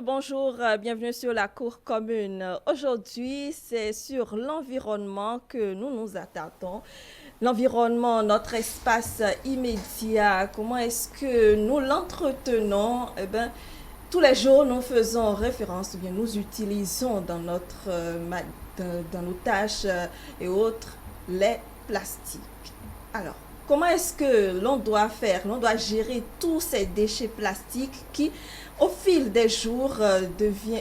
bonjour, bienvenue sur la cour commune. Aujourd'hui, c'est sur l'environnement que nous nous attardons. L'environnement, notre espace immédiat, comment est-ce que nous l'entretenons? Eh bien, tous les jours, nous faisons référence, ou bien nous utilisons dans dans nos tâches et autres les plastiques. Alors, comment est-ce que l'on doit faire? L'on doit gérer tous ces déchets plastiques qui, au fil des jours,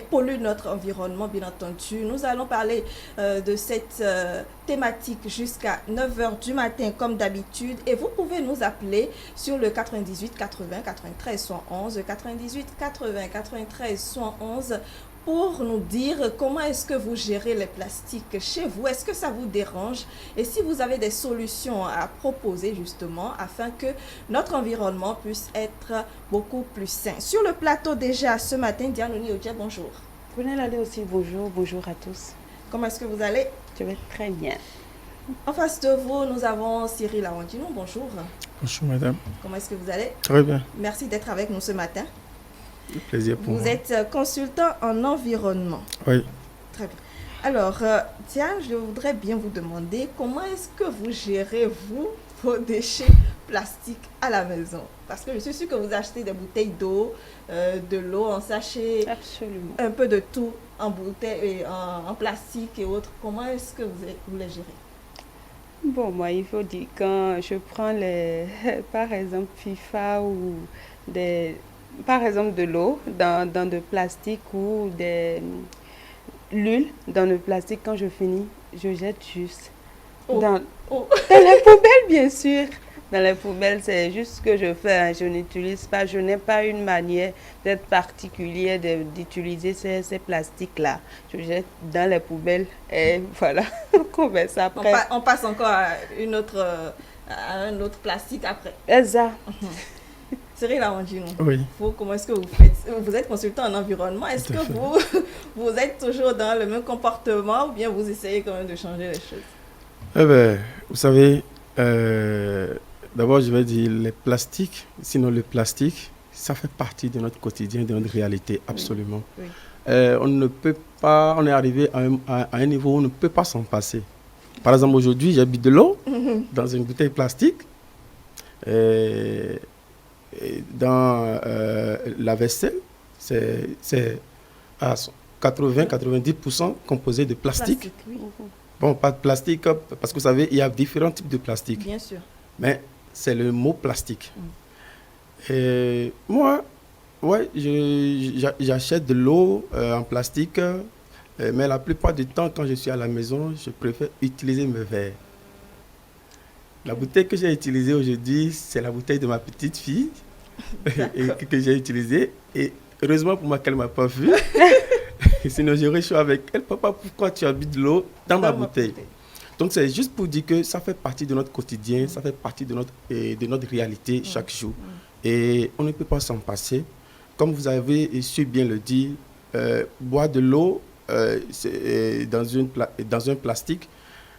polluent notre environnement, bien entendu. Nous allons parler de cette thématique jusqu'à 9 heures du matin, comme d'habitude. Et vous pouvez nous appeler sur le 98 80 93 111, 98 80 93 111 pour nous dire comment est-ce que vous gérez les plastiques chez vous. Est-ce que ça vous dérange? Et si vous avez des solutions à proposer justement afin que notre environnement puisse être beaucoup plus sain. Sur le plateau déjà ce matin, Diane Oniodia, bonjour. Prenez l'aller aussi, bonjour, bonjour à tous. Comment est-ce que vous allez? Je vais très bien. En face de vous, nous avons Cyril Awandino, bonjour. Bonjour madame. Comment est-ce que vous allez? Très bien. Merci d'être avec nous ce matin. Un plaisir pour moi. Vous êtes consultant en environnement. Oui. Très bien. Alors, Diane, je voudrais bien vous demander comment est-ce que vous gérez, vous, vos déchets plastiques à la maison? Parce que je suis sûre que vous achetez des bouteilles d'eau, de l'eau en sachet, Absolument. un peu de tout en bouteille, en plastique et autres. Comment est-ce que vous les gérez? Bon, moi, il faut dire, quand je prends par exemple, FIFA ou par exemple, de l'eau dans de plastique ou l'huile dans le plastique, quand je finis, je jette juste dans les poubelles, bien sûr. Dans les poubelles, c'est juste ce que je fais. Hein. Je n'utilise pas, je n'ai pas une manière d'être particulière d'utiliser ces plastiques-là. Je jette dans les poubelles et voilà, on converse après. On passe encore à un autre plastique après. Exact. Cyril Awandino, Oui. Comment est-ce que vous faites? Vous êtes consultant en environnement. Est-ce que vous êtes toujours dans le même comportement ou bien vous essayez quand même de changer les choses? Eh bien, vous savez, d'abord je vais dire les plastiques, sinon le plastique, ça fait partie de notre quotidien, de notre réalité, absolument. Oui. On ne peut pas, on est arrivé à un niveau où on ne peut pas s'en passer. Par exemple, aujourd'hui, j'habite de l'eau dans une bouteille plastique. Dans la vaisselle, c'est à 80-90% composé de plastique. Oui. Bon, pas de plastique, parce que vous savez, il y a différents types de plastique. Bien sûr. Mais c'est le mot plastique. Et moi, ouais, j'achète de l'eau en plastique, mais la plupart du temps, quand je suis à la maison, je préfère utiliser mes verres. La bouteille que j'ai utilisée aujourd'hui, c'est la bouteille de ma petite fille que j'ai utilisée. Et heureusement pour moi qu'elle ne m'a pas vu. Sinon, j'aurais chaud avec elle. Papa, pourquoi tu habites de l'eau dans ma bouteille? Donc, c'est juste pour dire que ça fait partie de notre quotidien, ça fait partie de notre réalité chaque jour. Et on ne peut pas s'en passer. Comme vous avez su bien le dire, boire de l'eau dans un plastique,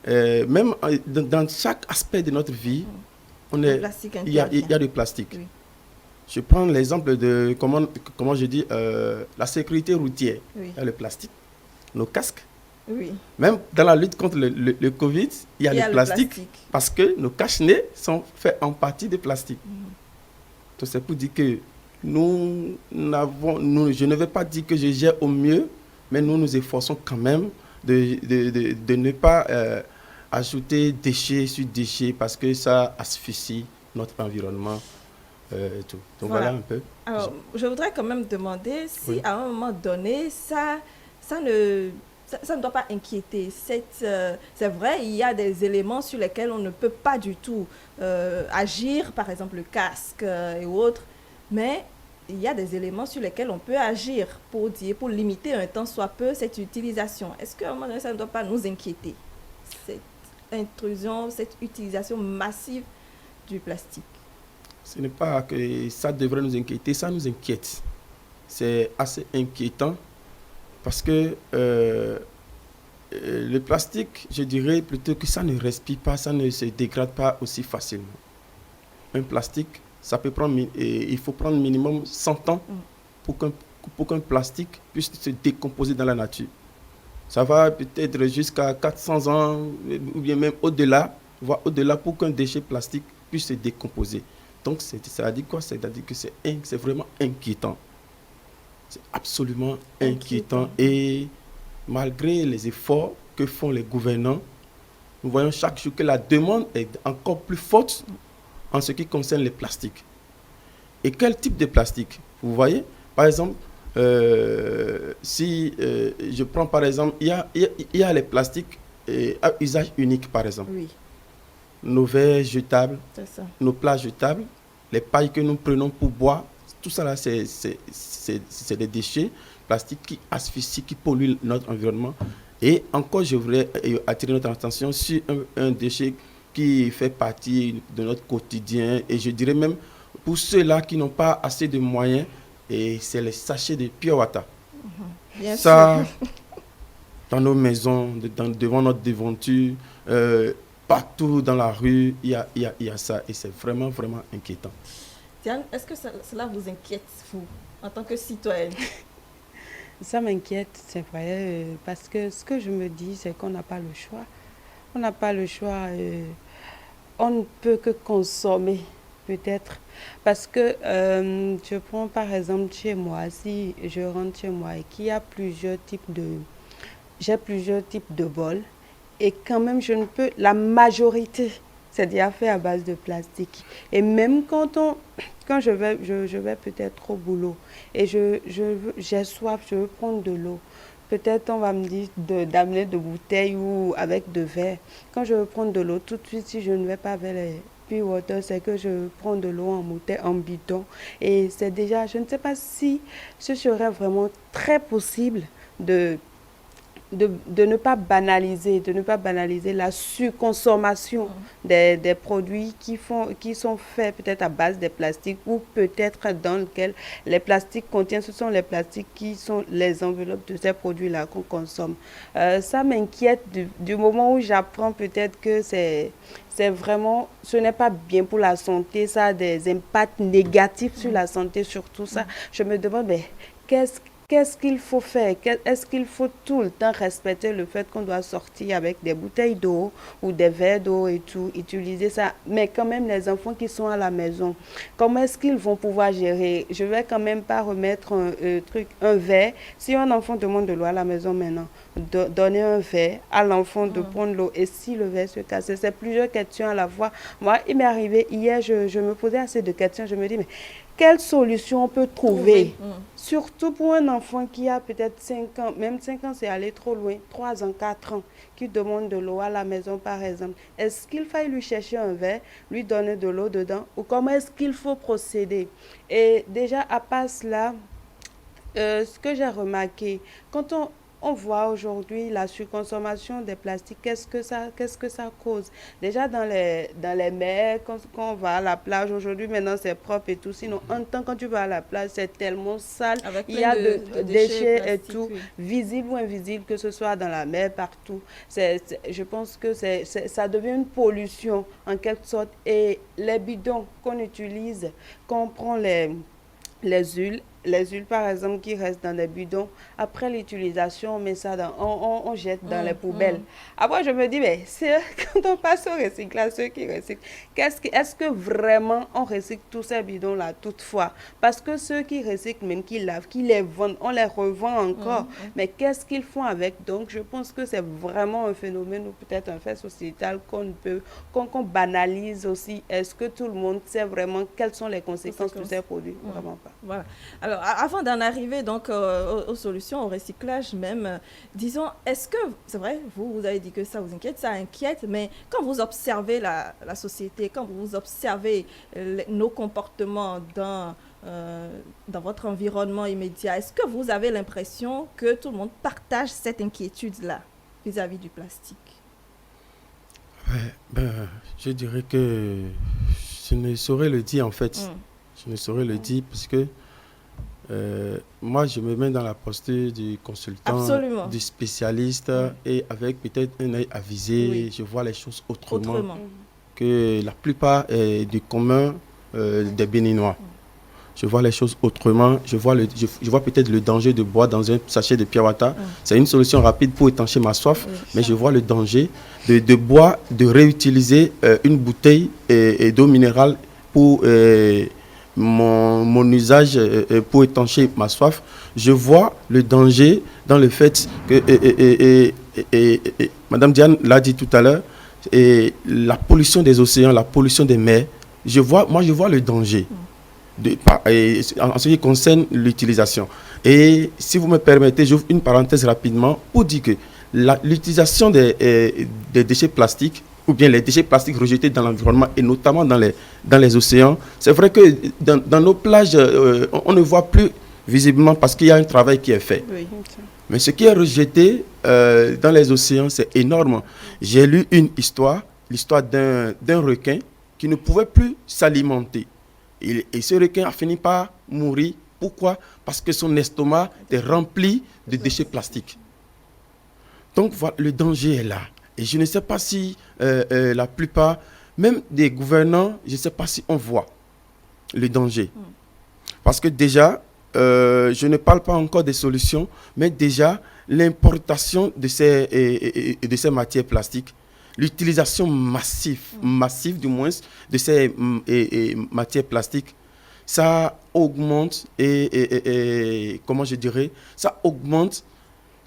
même dans chaque aspect de notre vie, il y a du plastique. Oui. Je prends l'exemple de, comment je dis, la sécurité routière. Oui. Il y a le plastique, nos casques. Oui. Même dans la lutte contre le Covid, il y a le plastique parce que nos cache-nez sont faits en partie de plastique. Donc c'est pour dire que je ne vais pas dire que je gère au mieux, mais nous nous efforçons quand même de ne pas ajouter déchets sur déchets parce que ça asphyxie notre environnement. Et tout. Donc voilà un peu. Alors, je voudrais quand même demander si à un moment donné, ça ne doit pas inquiéter. C'est vrai, il y a des éléments sur lesquels on ne peut pas du tout agir, par exemple le casque et autres, mais il y a des éléments sur lesquels on peut agir pour limiter un temps soit peu cette utilisation. Est-ce qu'à un moment donné, ça ne doit pas nous inquiéter, cette intrusion, cette utilisation massive du plastique? Ce n'est pas que ça devrait nous inquiéter, ça nous inquiète. C'est assez inquiétant parce que le plastique, je dirais plutôt que ça ne respire pas, ça ne se dégrade pas aussi facilement. Un plastique, ça peut prendre, il faut prendre minimum 100 ans pour qu'un pour qu'un plastique puisse se décomposer dans la nature. Ça va peut-être jusqu'à 400 ans, ou bien même au-delà, voire au-delà, pour qu'un déchet plastique puisse se décomposer. Donc, ça dit quoi? C'est-à-dire que c'est vraiment inquiétant. C'est absolument inquiétant. Et malgré les efforts que font les gouvernants, nous voyons chaque jour que la demande est encore plus forte en ce qui concerne les plastiques. Et quel type de plastique? Vous voyez, par exemple, si je prends par exemple, il y a les plastiques à usage unique, par exemple. Oui. Nos verres jetables, C'est ça. nos plats jetables, les pailles que nous prenons pour boire, tout ça là, c'est des déchets plastiques qui asphyxient, qui polluent notre environnement. Et encore, je voudrais attirer notre attention sur un déchet qui fait partie de notre quotidien. Et je dirais même, pour ceux-là qui n'ont pas assez de moyens, et c'est les sachets de Pure Water. Bien Ça, sûr. dans nos maisons, devant notre devanture, partout dans la rue, il y a ça. Et c'est vraiment, vraiment inquiétant. Diane, est-ce que cela vous inquiète, vous, en tant que citoyenne? Ça m'inquiète, c'est vrai, parce que ce que je me dis, c'est qu'on n'a pas le choix. On n'a pas le choix. On ne peut que consommer, peut-être. Parce que je prends par exemple chez moi, si je rentre chez moi et qu'il y a j'ai plusieurs types de bols, et quand même, la majorité, c'est déjà fait à base de plastique. Et même quand je vais peut-être au boulot et j'ai soif, je veux prendre de l'eau. Peut-être on va me dire d'amener de bouteilles ou avec de verre. Quand je veux prendre de l'eau, tout de suite, si je ne vais pas vers les Pure Water, c'est que je prends de l'eau en bouteille, en bidon. Et c'est déjà, je ne sais pas si ce serait vraiment très possible de ne pas banaliser la surconsommation des produits qui sont faits peut-être à base de plastique ou peut-être dans lequel les plastiques contiennent, ce sont les plastiques qui sont les enveloppes de ces produits-là qu'on consomme. Ça m'inquiète du moment où j'apprends peut-être que c'est vraiment, ce n'est pas bien pour la santé, ça a des impacts négatifs sur la santé, surtout ça. Je me demande, mais qu'est-ce qu'il faut faire? Est-ce qu'il faut tout le temps respecter le fait qu'on doit sortir avec des bouteilles d'eau ou des verres d'eau et tout, utiliser ça? Mais quand même, les enfants qui sont à la maison, comment est-ce qu'ils vont pouvoir gérer? Je vais quand même pas remettre un verre. Si un enfant demande de l'eau à la maison maintenant, donner un verre à l'enfant de prendre l'eau. Et si le verre se casse, c'est plusieurs questions à la fois. Moi, il m'est arrivé hier, je me posais assez de questions. Je me dis, mais quelle solution on peut trouver? Surtout pour un enfant qui a peut-être 5 ans, même 5 ans, c'est aller trop loin, 3 ans, 4 ans, qui demande de l'eau à la maison, par exemple. Est-ce qu'il faille lui chercher un verre, lui donner de l'eau dedans, ou comment est-ce qu'il faut procéder? Et déjà, à part cela, ce que j'ai remarqué, quand on voit aujourd'hui la surconsommation des plastiques, qu'est-ce que ça cause? Déjà dans les mers, quand on va à la plage, aujourd'hui maintenant c'est propre et tout, sinon en temps quand tu vas à la plage, c'est tellement sale, Avec il y a plein de de déchets et plastiques, tout, oui. visibles ou invisibles, que ce soit dans la mer, partout. Je pense que ça devient une pollution en quelque sorte. Et les bidons qu'on utilise, quand on prend les huiles, par exemple, qui restent dans les bidons, après l'utilisation, on met ça on jette dans les poubelles. Après, je me dis, mais quand on passe au recyclage, ceux qui recyclent, est-ce que vraiment on recycle tous ces bidons-là toutefois? Parce que ceux qui recyclent, même qui lavent, qui les vendent, on les revend encore. Mais qu'est-ce qu'ils font avec? Donc, je pense que c'est vraiment un phénomène ou peut-être un fait sociétal qu'on banalise aussi. Est-ce que tout le monde sait vraiment quelles sont les conséquences de ces produits? Vraiment pas. Voilà. Alors, avant d'en arriver donc aux solutions, au recyclage même, disons, est-ce que, c'est vrai, vous avez dit que ça vous inquiète, ça inquiète, mais quand vous observez la société, quand vous observez nos comportements dans votre environnement immédiat, est-ce que vous avez l'impression que tout le monde partage cette inquiétude-là vis-à-vis du plastique? Ouais, je dirais que je ne saurais le dire en fait. Je ne saurais le dire parce que moi, je me mets dans la posture du consultant, Absolument. du spécialiste et avec peut-être un œil avisé, je vois les choses autrement que la plupart du commun des Béninois. je vois les choses autrement. Je vois peut-être le danger de boire dans un sachet de Piawata. C'est une solution rapide pour étancher ma soif, mais je vois le danger de boire, de réutiliser une bouteille d'eau minérale pour mon usage, pour étancher ma soif. Je vois le danger dans le fait que, Madame Diane l'a dit tout à l'heure, la pollution des océans, la pollution des mers. Je vois le danger en ce qui concerne l'utilisation. Et si vous me permettez, j'ouvre une parenthèse rapidement pour dire que l'utilisation des déchets plastiques ou bien les déchets plastiques rejetés dans l'environnement et notamment dans les océans, c'est vrai que dans nos plages, on ne voit plus visiblement parce qu'il y a un travail qui est fait. Oui. Mais ce qui est rejeté dans les océans, c'est énorme. J'ai lu l'histoire d'un requin qui ne pouvait plus s'alimenter. Et ce requin a fini par mourir. Pourquoi? Parce que son estomac est rempli de déchets plastiques. Donc voilà, le danger est là. Et je ne sais pas si la plupart, même des gouvernants, je ne sais pas si on voit le danger. Parce que déjà, je ne parle pas encore des solutions, mais déjà, l'importation de ces matières plastiques, l'utilisation massive du moins, de ces matières plastiques, ça augmente comment je dirais, ça augmente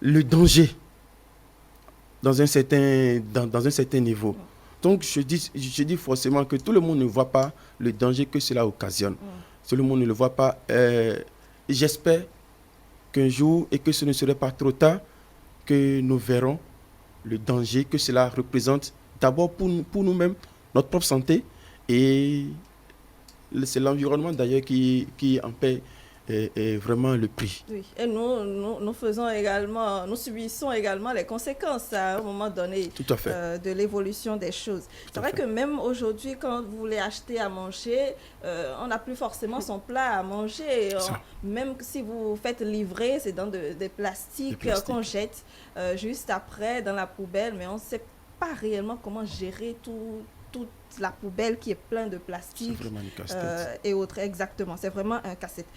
le danger dans un certain niveau. Donc, je dis forcément que tout le monde ne voit pas le danger que cela occasionne. Tout le monde ne le voit pas. J'espère qu'un jour, et que ce ne serait pas trop tard, que nous verrons le danger que cela représente, d'abord pour nous-mêmes, notre propre santé, et c'est l'environnement d'ailleurs qui en paie vraiment le prix. Oui, et nous subissons également les conséquences à un moment donné. Tout à fait. De l'évolution des choses. C'est vrai que même aujourd'hui, quand vous voulez acheter à manger, on n'a plus forcément son plat à manger. Même si vous faites livrer, c'est dans des plastiques qu'on jette juste après dans la poubelle, mais on ne sait pas réellement comment gérer toute la poubelle qui est pleine de plastique. C'est vraiment une casse-tête. Et autres, exactement. C'est vraiment un casse-tête.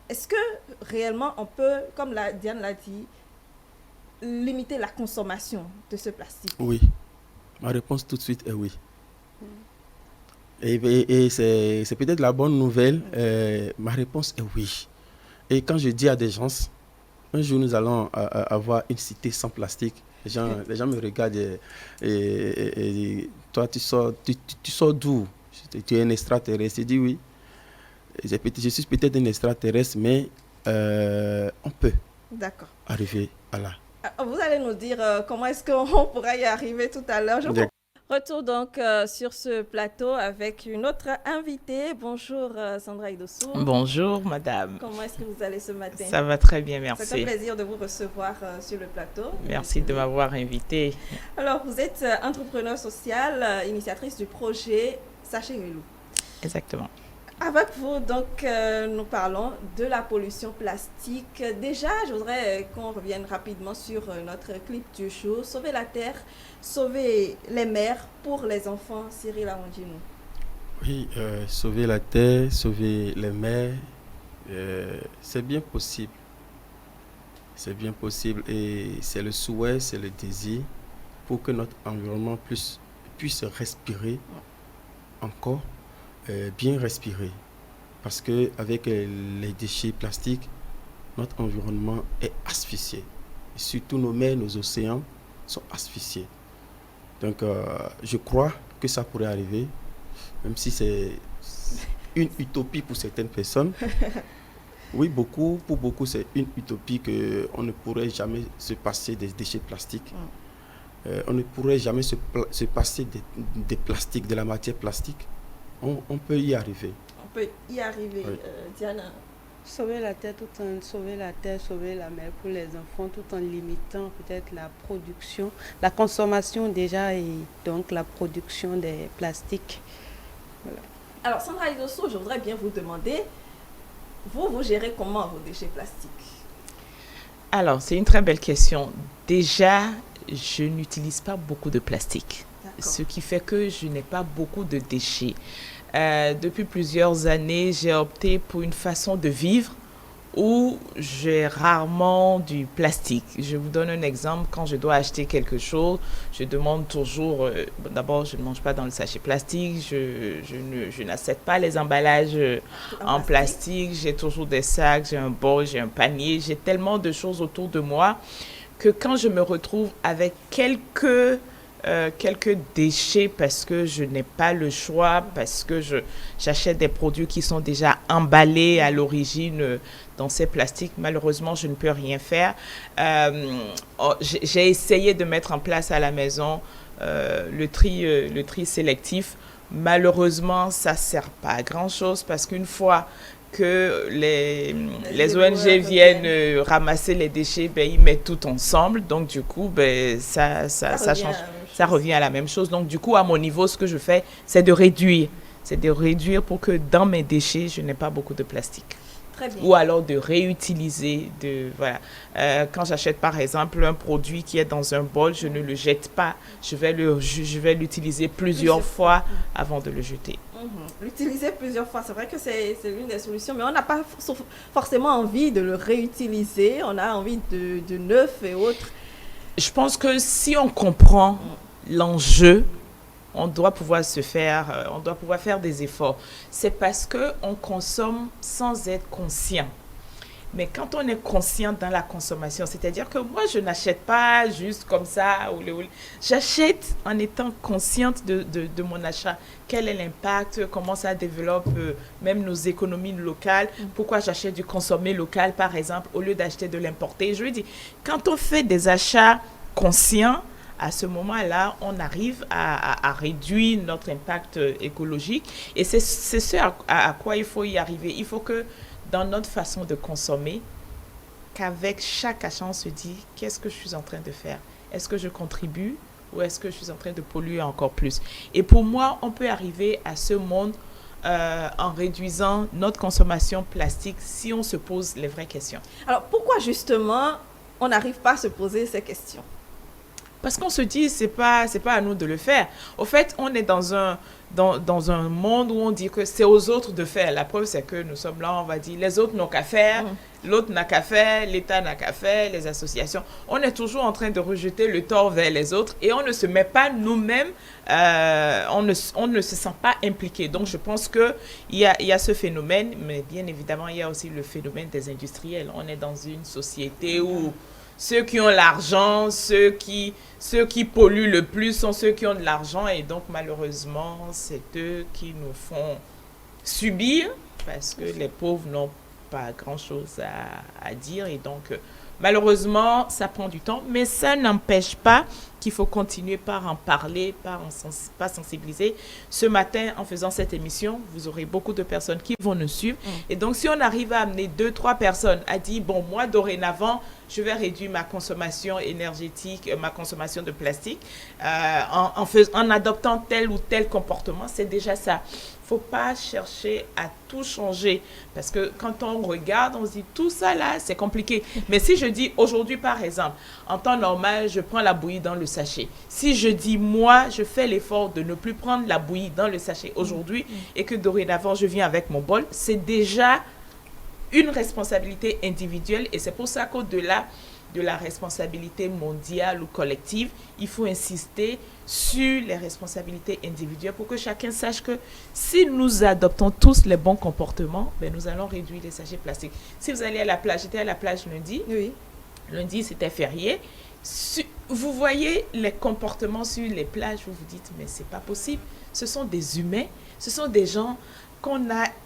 Est-ce que réellement on peut, comme Diane l'a dit, limiter la consommation de ce plastique? Oui. Ma réponse tout de suite est oui. Et c'est peut-être la bonne nouvelle. Ma réponse est oui. Et quand je dis à des gens, un jour nous allons avoir une cité sans plastique, les gens me regardent et toi tu sors d'où? Tu es un extraterrestre. Je dis oui. Je suis peut-être un extraterrestre, mais on peut arriver à là. Vous allez nous dire comment est-ce qu'on pourra y arriver tout à l'heure. Retour donc sur ce plateau avec une autre invitée. Bonjour Sandra Idossou. Bonjour madame. Comment est-ce que vous allez ce matin? Ça va très bien, merci. C'est un plaisir de vous recevoir sur le plateau. Merci de m'avoir invitée. Alors vous êtes entrepreneur social, initiatrice du projet Sachet Relou. Exactement. Avec vous, donc, nous parlons de la pollution plastique. Déjà, je voudrais qu'on revienne rapidement sur notre clip du jour. Sauver la terre, sauver les mers pour les enfants. Cyril Arondino. Oui, sauver la terre, sauver les mers, c'est bien possible. C'est bien possible et c'est le souhait, c'est le désir pour que notre environnement puisse respirer encore. Bien respirer, parce qu'avec les déchets plastiques, notre environnement est asphyxié. Et surtout nos mers, nos océans sont asphyxiés. Donc je crois que ça pourrait arriver, même si c'est une utopie pour certaines personnes. Oui, pour beaucoup c'est une utopie qu'on ne pourrait jamais se passer des déchets plastiques. On ne pourrait jamais se passer des plastiques, de la matière plastique. On peut y arriver. On peut y arriver, oui. Diana. Sauver la terre, sauver la mer pour les enfants, tout en limitant peut-être la production, la consommation déjà et donc la production des plastiques. Voilà. Alors Sandra Idossou, je voudrais bien vous demander, vous gérez comment vos déchets plastiques? Alors, c'est une très belle question. Déjà, je n'utilise pas beaucoup de plastique. Ce qui fait que je n'ai pas beaucoup de déchets. depuis plusieurs années, j'ai opté pour une façon de vivre où j'ai rarement du plastique. Je vous donne un exemple. Quand je dois acheter quelque chose, je demande toujours, d'abord, je ne mange pas dans le sachet plastique, je n'accepte pas les emballages en plastique, j'ai toujours des sacs, j'ai un bol, j'ai un panier, j'ai tellement de choses autour de moi que quand je me retrouve avec quelques déchets parce que je n'ai pas le choix, parce que j'achète des produits qui sont déjà emballés à l'origine dans ces plastiques. Malheureusement, je ne peux rien faire. J'ai essayé de mettre en place à la maison le tri sélectif. Malheureusement, ça ne sert pas à grand-chose parce qu'une fois que les ONG viennent ramasser les déchets, ben, ils mettent tout ensemble. Donc, du coup, ben, ça change. Ça revient à la même chose. Donc, du coup, à mon niveau, ce que je fais, c'est de réduire. C'est de réduire pour que dans mes déchets, je n'ai pas beaucoup de plastique. Très bien. Ou alors de réutiliser. Voilà. Quand j'achète, par exemple, un produit qui est dans un bol, je ne le jette pas. Je vais l'utiliser plusieurs fois avant de le jeter. L'utiliser plusieurs fois, c'est vrai que c'est l'une des solutions, mais on n'a pas forcément envie de le réutiliser. On a envie de neuf et autres. Je pense que si on comprend l'enjeu, on doit pouvoir faire des efforts. C'est parce qu'on consomme sans être conscient. Mais quand on est conscient dans la consommation, c'est-à-dire que moi, je n'achète pas juste comme ça. J'achète en étant consciente de mon achat. Quel est l'impact, comment ça développe même nos économies locales. Pourquoi j'achète du consommé local, par exemple, au lieu d'acheter de l'importé. Je veux dire, quand on fait des achats conscients, à ce moment-là, on arrive à réduire notre impact écologique. Et c'est ce à quoi il faut y arriver. Il faut que dans notre façon de consommer, qu'avec chaque achat, on se dit, qu'est-ce que je suis en train de faire? Est-ce que je contribue ou est-ce que je suis en train de polluer encore plus? Et pour moi, on peut arriver à ce monde en réduisant notre consommation plastique si on se pose les vraies questions. Alors, pourquoi justement, on n'arrive pas à se poser ces questions? Parce qu'on se dit, c'est pas à nous de le faire. Au fait, on est dans un monde où on dit que c'est aux autres de faire. La preuve, c'est que nous sommes là, on va dire, les autres n'ont qu'à faire, l'autre n'a qu'à faire, l'État n'a qu'à faire, les associations. On est toujours en train de rejeter le tort vers les autres et on ne se met pas nous-mêmes, on ne se sent pas impliqué. Donc, je pense qu'il y a ce phénomène, mais bien évidemment, il y a aussi le phénomène des industriels. On est dans une société où ceux qui ont l'argent, ceux qui polluent le plus sont ceux qui ont de l'argent et donc malheureusement, c'est eux qui nous font subir parce que les pauvres n'ont pas grand-chose à dire et donc malheureusement, ça prend du temps, mais ça n'empêche pas qu'il faut continuer par en parler, par sensibiliser. Ce matin, en faisant cette émission, vous aurez beaucoup de personnes qui vont nous suivre. Et donc, si on arrive à amener 2-3 personnes à dire, bon, moi, dorénavant, je vais réduire ma consommation énergétique, ma consommation de plastique, en adoptant tel ou tel comportement, c'est déjà ça. Il ne faut pas chercher à tout changer parce que quand on regarde, on se dit tout ça là, c'est compliqué. Mais si je dis aujourd'hui, par exemple, en temps normal, je prends la bouillie dans le sachet. Si je dis moi, je fais l'effort de ne plus prendre la bouillie dans le sachet aujourd'hui et que dorénavant, je viens avec mon bol, c'est déjà une responsabilité individuelle et c'est pour ça qu'au-delà de la responsabilité mondiale ou collective, il faut insister sur les responsabilités individuelles pour que chacun sache que si nous adoptons tous les bons comportements, ben nous allons réduire les sachets plastiques. Si vous allez à la plage, j'étais à la plage lundi, lundi c'était férié, vous voyez les comportements sur les plages, vous vous dites mais c'est pas possible, ce sont des humains, ce sont des gens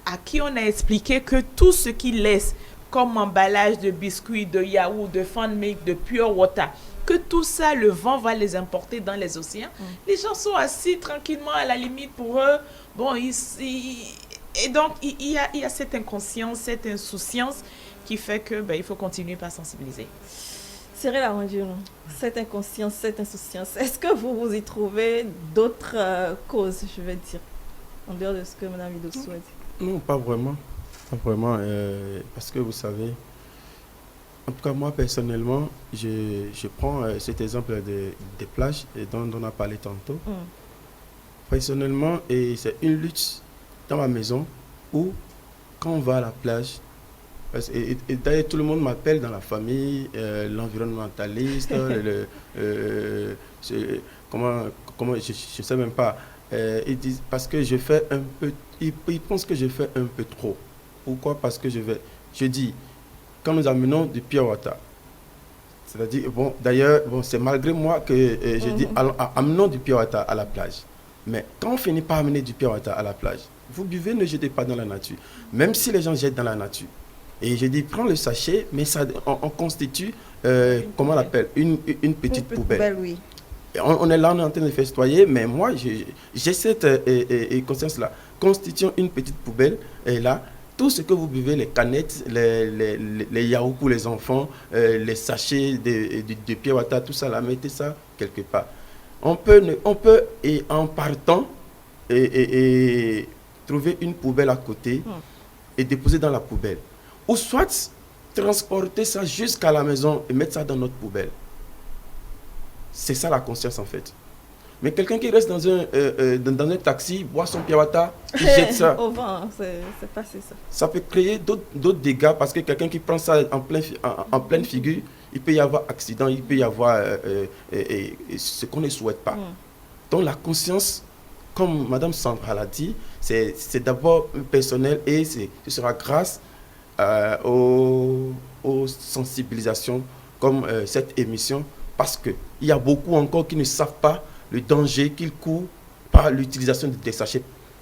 à qui on a expliqué que tout ce qu'ils laissent comme emballage de biscuits, de yaourt, de Fun Milk, de Pure Water, que tout ça, le vent va les importer dans les océans. Les gens sont assis tranquillement à la limite pour eux. Bon, et donc, il y a cette inconscience, cette insouciance qui fait que il faut continuer par sensibiliser. Cyril Arandieu, cette inconscience, cette insouciance, est-ce que vous y trouvez d'autres causes, je vais dire, en dehors de ce que Mme Idossou a dit? Non, pas vraiment. Pas vraiment, parce que vous savez, en tout cas moi personnellement, je prends cet exemple des plages dont on a parlé tantôt. Personnellement, et c'est une lutte dans ma maison ou quand on va à la plage. Et d'ailleurs, tout le monde m'appelle dans la famille l'environnementaliste, comment je ne sais même pas. Ils disent parce que je fais un peu, ils pensent que je fais un peu trop. Pourquoi? Parce que je dis, quand nous amenons du pure water, c'est-à-dire, bon, d'ailleurs, bon, c'est malgré moi que je dis, amenons du pure water à la plage. Mais quand on finit par amener du pure water à la plage, vous buvez, ne jetez pas dans la nature. Même si les gens jettent dans la nature. Et je dis, prends le sachet, mais ça, on constitue, comment on l'appelle, une petite poubelle. Oui. On est là, on est en train de faire citoyer, mais moi, j'ai cette conscience-là. Constituons une petite poubelle, et là, tout ce que vous buvez, les canettes, les yaourts pour les enfants, les sachets de pure water, tout ça, là, mettez ça quelque part. On peut et en partant, trouver une poubelle à côté et déposer dans la poubelle. Ou soit transporter ça jusqu'à la maison et mettre ça dans notre poubelle. C'est ça la conscience en fait. Mais quelqu'un qui reste dans un taxi, boit son pure water, il jette ça. Au vent, c'est passé ça. Ça peut créer d'autres dégâts parce que quelqu'un qui prend ça en pleine figure, il peut y avoir accident, il peut y avoir ce qu'on ne souhaite pas. Donc la conscience, comme Madame Sandra l'a dit, c'est d'abord personnel et ce sera grâce aux sensibilisations comme cette émission, parce qu'il y a beaucoup encore qui ne savent pas le danger qu'ils courent par l'utilisation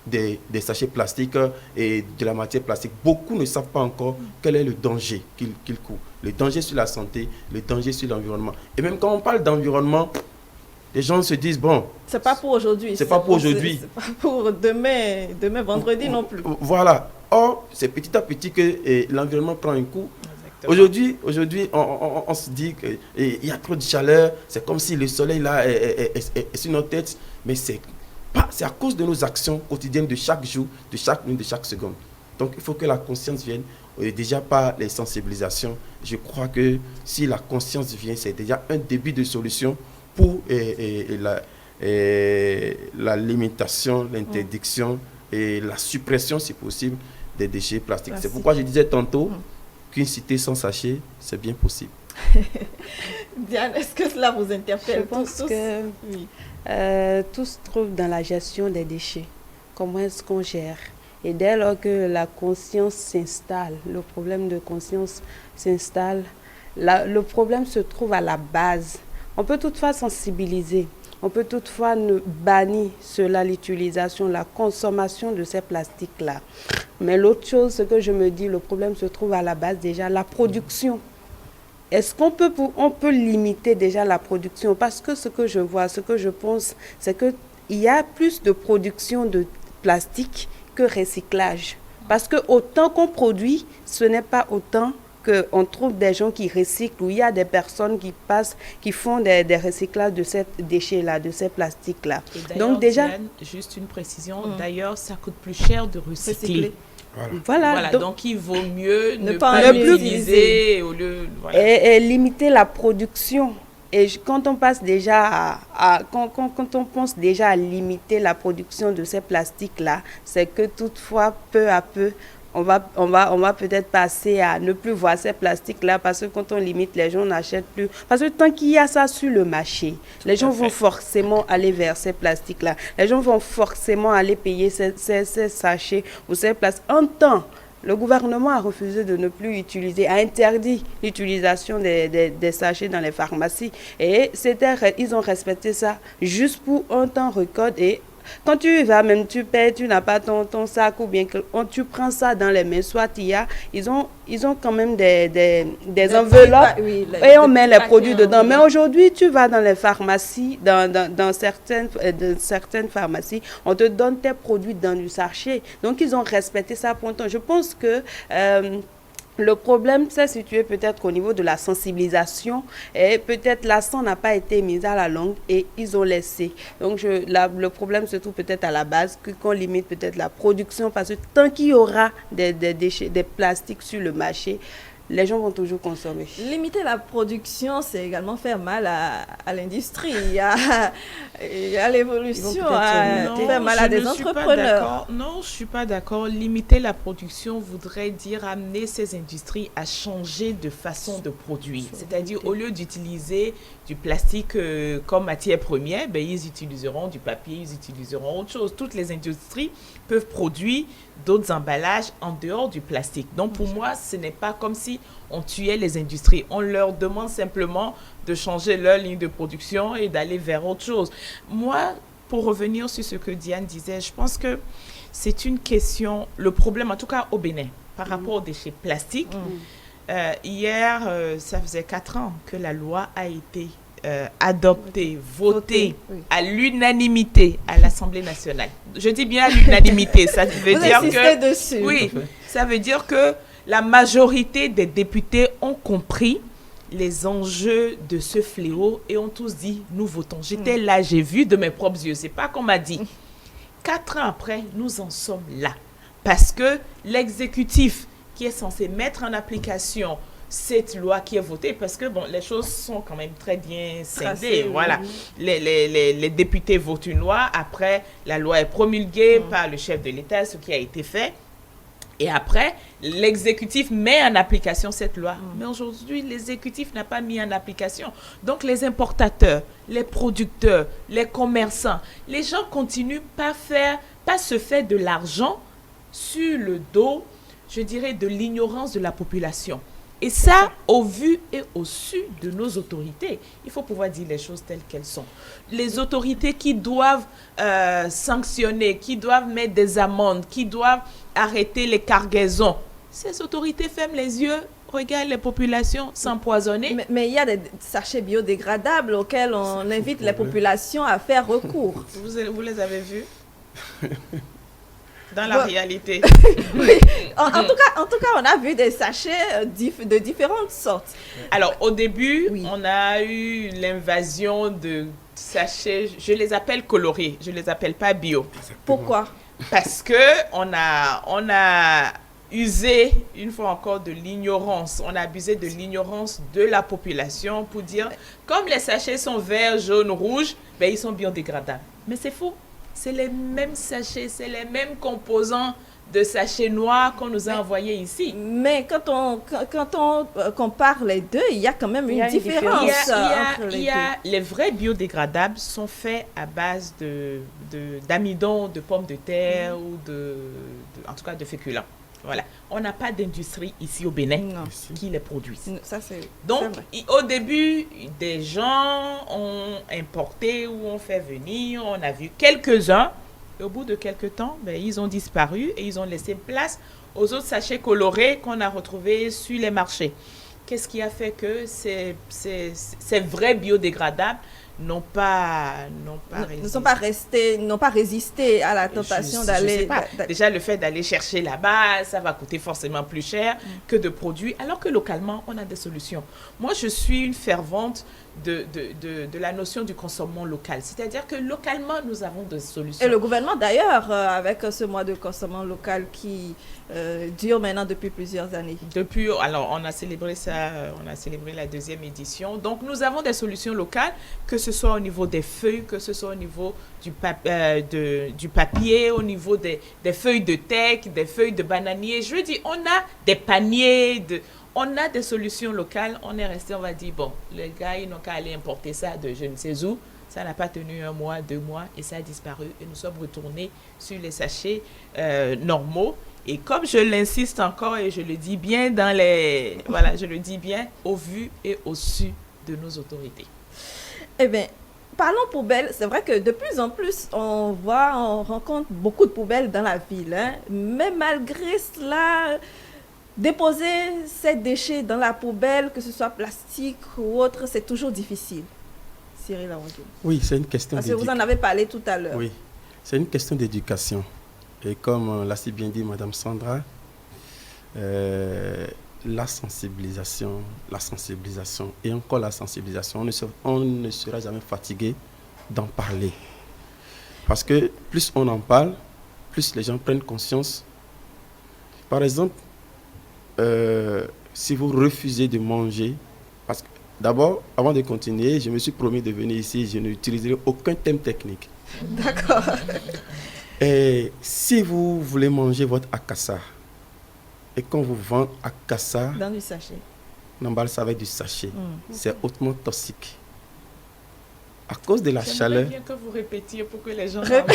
des sachets plastiques et de la matière plastique. Beaucoup ne savent pas encore quel est le danger qu'ils courent. Le danger sur la santé, le danger sur l'environnement. Et même quand on parle d'environnement, les gens se disent, bon... C'est pas pour aujourd'hui. C'est pas pour aujourd'hui. C'est pas pour demain vendredi non plus. Voilà. Or, c'est petit à petit que l'environnement prend un coup. Aujourd'hui, on se dit qu'il y a trop de chaleur, c'est comme si le soleil là est sur nos têtes, mais c'est à cause de nos actions quotidiennes de chaque jour, de chaque minute, de chaque seconde. Donc il faut que la conscience vienne, déjà par les sensibilisations. Je crois que si la conscience vient, c'est déjà un début de solution pour la limitation, l'interdiction et la suppression, si possible, des déchets plastiques. C'est pourquoi je disais tantôt qu'une cité sans sachet, c'est bien possible. Diane, est-ce que cela vous interpelle? Je pense que tout se trouve dans la gestion des déchets. Comment est-ce qu'on gère? Et dès lors que la conscience s'installe, le problème de conscience s'installe, le problème se trouve à la base. On peut toutefois sensibiliser. On peut toutefois bannir cela, l'utilisation, la consommation de ces plastiques-là. Mais l'autre chose, ce que je me dis, le problème se trouve à la base déjà, la production. Est-ce qu'on peut limiter déjà la production? Parce que ce que je vois, ce que je pense, c'est qu'il y a plus de production de plastique que recyclage. Parce que autant qu'on produit, ce n'est pas autant qu'on trouve des gens qui recyclent, ou il y a des personnes qui font des recyclages de ces déchets-là, de ces plastiques-là. Donc déjà, Diane, juste une précision, d'ailleurs, ça coûte plus cher de recycler. Voilà. Donc il vaut mieux ne pas l'utiliser et limiter la production. Et quand on passe déjà quand on pense déjà à limiter la production de ces plastiques-là, c'est que toutefois, peu à peu, on va peut-être passer à ne plus voir ces plastiques-là, parce que quand on limite, les gens n'achètent plus. Parce que tant qu'il y a ça sur le marché, les gens vont forcément aller vers ces plastiques-là. Les gens vont forcément aller payer ces sachets ou ces plastiques. En temps, le gouvernement a refusé de ne plus utiliser, a interdit l'utilisation des sachets dans les pharmacies. Et ils ont respecté ça juste pour un temps record. Et quand tu vas, même tu payes, tu n'as pas ton sac, ou bien que tu prends ça dans les mains, soit ils ont quand même des enveloppes, et on met les produits dedans. Mais aujourd'hui, tu vas dans les pharmacies, dans certaines pharmacies, on te donne tes produits dans du sachet. Donc, ils ont respecté ça pour longtemps. Je pense que le problème s'est situé peut-être au niveau de la sensibilisation, et peut-être l'accent n'a pas été mis à la longue et ils ont laissé. Donc le problème se trouve peut-être à la base, qu'on limite peut-être la production, parce que tant qu'il y aura des déchets, des plastiques sur le marché, les gens vont toujours consommer. Limiter la production, c'est également faire mal à l'industrie, à l'évolution, faire mal à des entrepreneurs. Non, je ne suis pas d'accord. Limiter la production voudrait dire amener ces industries à changer de façon de produire. C'est-à-dire, au lieu d'utiliser du plastique comme matière première, ben, ils utiliseront du papier, ils utiliseront autre chose. Toutes les industries peuvent produire d'autres emballages en dehors du plastique. Donc, pour moi, ce n'est pas comme si on tuait les industries. On leur demande simplement de changer leur ligne de production et d'aller vers autre chose. Moi, pour revenir sur ce que Diane disait, je pense que c'est une question, le problème, en tout cas au Bénin, par rapport aux déchets plastiques. Hier, ça faisait 4 ans que la loi a été adoptée, votée à l'unanimité à l'Assemblée nationale. Je dis bien à l'unanimité, ça veut dire que... dessus. Oui, ça veut dire que la majorité des députés ont compris les enjeux de ce fléau et ont tous dit, nous votons. J'étais là, j'ai vu de mes propres yeux. C'est pas qu'on m'a dit. 4 ans après, nous en sommes là. Parce que l'exécutif qui est censé mettre en application cette loi qui est votée, parce que bon, les choses sont quand même très bien scindées. Voilà. Les députés votent une loi, après, la loi est promulguée par le chef de l'État, ce qui a été fait. Et après, l'exécutif met en application cette loi. Mais aujourd'hui, l'exécutif n'a pas mis en application. Donc, les importateurs, les producteurs, les commerçants, les gens continuent pas se faire de l'argent sur le dos, je dirais, de l'ignorance de la population. Et ça, au vu et au su de nos autorités, il faut pouvoir dire les choses telles qu'elles sont. Les autorités qui doivent sanctionner, qui doivent mettre des amendes, qui doivent arrêter les cargaisons, ces autorités ferment les yeux, regardent les populations s'empoisonner. Mais il y a des sachets biodégradables auxquels on invite les populations à faire recours. Vous les avez vus dans la réalité. Oui. En tout cas, on a vu des sachets de différentes sortes. Alors, au début, on a eu l'invasion de sachets, je les appelle colorés, je ne les appelle pas bio. Pourquoi? Parce qu'on a usé, une fois encore, de l'ignorance. On a abusé de l'ignorance de la population pour dire, comme les sachets sont verts, jaunes, rouges, ben, ils sont biodégradables. Mais c'est faux. C'est les mêmes sachets, c'est les mêmes composants de sachets noirs qu'on nous a envoyés ici. Mais quand on compare les deux, il y a quand même une différence. Les vrais biodégradables sont faits à base d'amidon, de pommes de terre ou en tout cas de féculents. Voilà. On n'a pas d'industrie ici au Bénin qui les produise. Donc, au début, des gens ont importé ou ont fait venir. On a vu quelques-uns. Et au bout de quelques temps, ben, ils ont disparu et ils ont laissé place aux autres sachets colorés qu'on a retrouvés sur les marchés. Qu'est-ce qui a fait que ces vrais biodégradables n'ont pas résisté à la tentation d'aller... Déjà, le fait d'aller chercher là-bas, ça va coûter forcément plus cher que de produire, alors que localement, on a des solutions. Moi, je suis une fervente de la notion du consommement local. C'est-à-dire que localement, nous avons des solutions. Et le gouvernement, d'ailleurs, avec ce mois de consommation local qui dure maintenant depuis plusieurs années. Alors, on a célébré ça, on a célébré la 2e édition. Donc, nous avons des solutions locales, que ce soit au niveau des feuilles, que ce soit au niveau du papier, au niveau des feuilles de teck, des feuilles de bananier. Je veux dire, on a des paniers, on a des solutions locales. On est resté, on va dire, bon, les gars, ils n'ont qu'à aller importer ça de je ne sais où. Ça n'a pas tenu 1 mois, 2 mois et ça a disparu. Et nous sommes retournés sur les sachets normaux. Et comme je l'insiste encore et je le dis bien je le dis bien au vu et au su de nos autorités. Eh bien, parlons poubelles. C'est vrai que de plus en plus, on rencontre beaucoup de poubelles dans la ville. Hein. Mais malgré cela, déposer ces déchets dans la poubelle, que ce soit plastique ou autre, c'est toujours difficile. Cyril Awantou. Oui, c'est une question d'éducation. Parce que vous en avez parlé tout à l'heure. Oui, c'est une question d'éducation. Et comme l'a si bien dit Madame Sandra, la sensibilisation et encore la sensibilisation, on ne sera jamais fatigué d'en parler. Parce que plus on en parle, plus les gens prennent conscience. Par exemple, si vous refusez de manger, parce que d'abord, avant de continuer, je me suis promis de venir ici, je n'utiliserai aucun thème technique. D'accord. Et si vous voulez manger votre akassa, et qu'on vous vend akassa, Dans du sachet. on emballe ça avec du sachet, c'est hautement toxique. À cause de la J'aimerais chaleur, bien que vous répétiez pour que les gens l'entendent.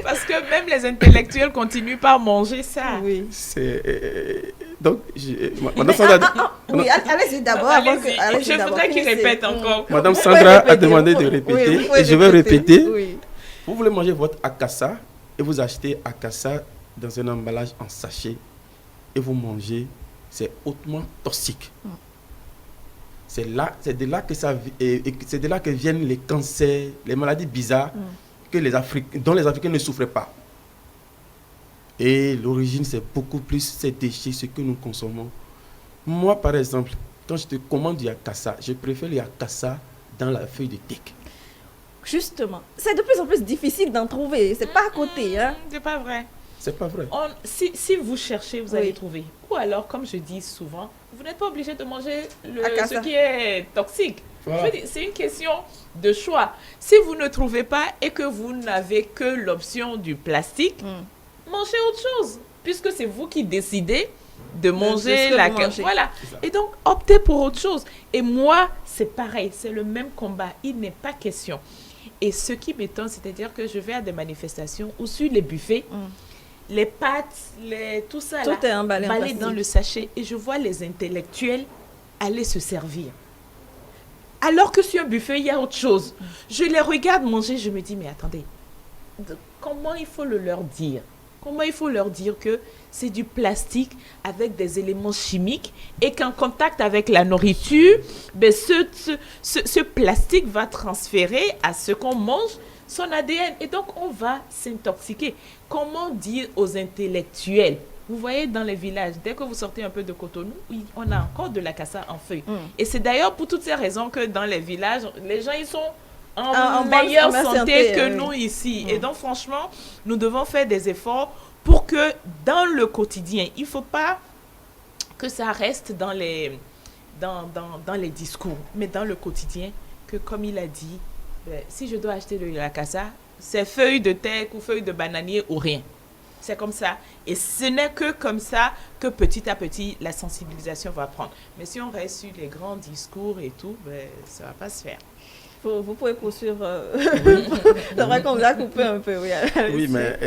Parce que même les intellectuels continuent par manger ça. Oui. c'est... donc, Madame Sandra, Oui, allez-y d'abord. avant que- Allez-y. allez-y Je d'abord. voudrais qu'il Finissez. répète encore. Madame Vous pouvez Sandra a répéter, demandé vous de pouvez- répéter, oui, vous pouvez et je vais répéter. Oui. Vous voulez manger votre akassa, et vous achetez akassa dans un emballage en sachet, et vous mangez, c'est hautement toxique. C'est de là que c'est de là que viennent les cancers, les maladies bizarres que dont les Africains ne souffrent pas. Et l'origine, c'est beaucoup plus ces déchets, ce que nous consommons. Moi, par exemple, quand je te commande du akassa, je préfère le akassa dans la feuille de teck. Justement, c'est de plus en plus difficile d'en trouver. C'est pas à côté, hein. C'est pas vrai. C'est pas vrai. Si vous cherchez, vous Oui. allez trouver. Ou alors, comme je dis souvent, vous n'êtes pas obligé de manger Akassa. ce qui est toxique. Voilà. Je veux dire, c'est une question de choix. Si vous ne trouvez pas et que vous n'avez que l'option du plastique, mangez autre chose. Puisque c'est vous qui décidez de manger ce que la vous mangez. Voilà. C'est ça. Et donc, optez pour autre chose. Et moi, c'est pareil. C'est le même combat. Il n'est pas question. Et ce qui m'étonne, c'est-à-dire que je vais à des manifestations ou sur les buffets, les pâtes, tout ça Tout là, est emballé en emballé plastique. dans le sachet. Et je vois les intellectuels aller se servir. Alors que sur un buffet, il y a autre chose. Je les regarde manger, je me dis, mais attendez, comment il faut le leur dire? Comment il faut leur dire que c'est du plastique avec des éléments chimiques et qu'en contact avec la nourriture, ben ce plastique va transférer à ce qu'on mange son ADN et donc on va s'intoxiquer. Comment dire aux intellectuels? Vous voyez dans les villages, dès que vous sortez un peu de Cotonou, on a encore de l'akassa en feuille. Et c'est d'ailleurs pour toutes ces raisons que dans les villages, les gens ils sont en meilleure santé que nous ici. Et donc franchement, nous devons faire des efforts pour que dans le quotidien, il ne faut pas que ça reste dans les discours, mais dans le quotidien, que comme il a dit, si je dois acheter de l'akassa, c'est feuille de teck ou feuille de bananier ou rien. C'est comme ça. Et ce n'est que comme ça que petit à petit, la sensibilisation va prendre. Mais si on reste sur les grands discours et tout, ça ne va pas se faire. Vous pouvez poursuivre. C'est vrai qu'on vous a coupé un peu. Oui, Oui, mais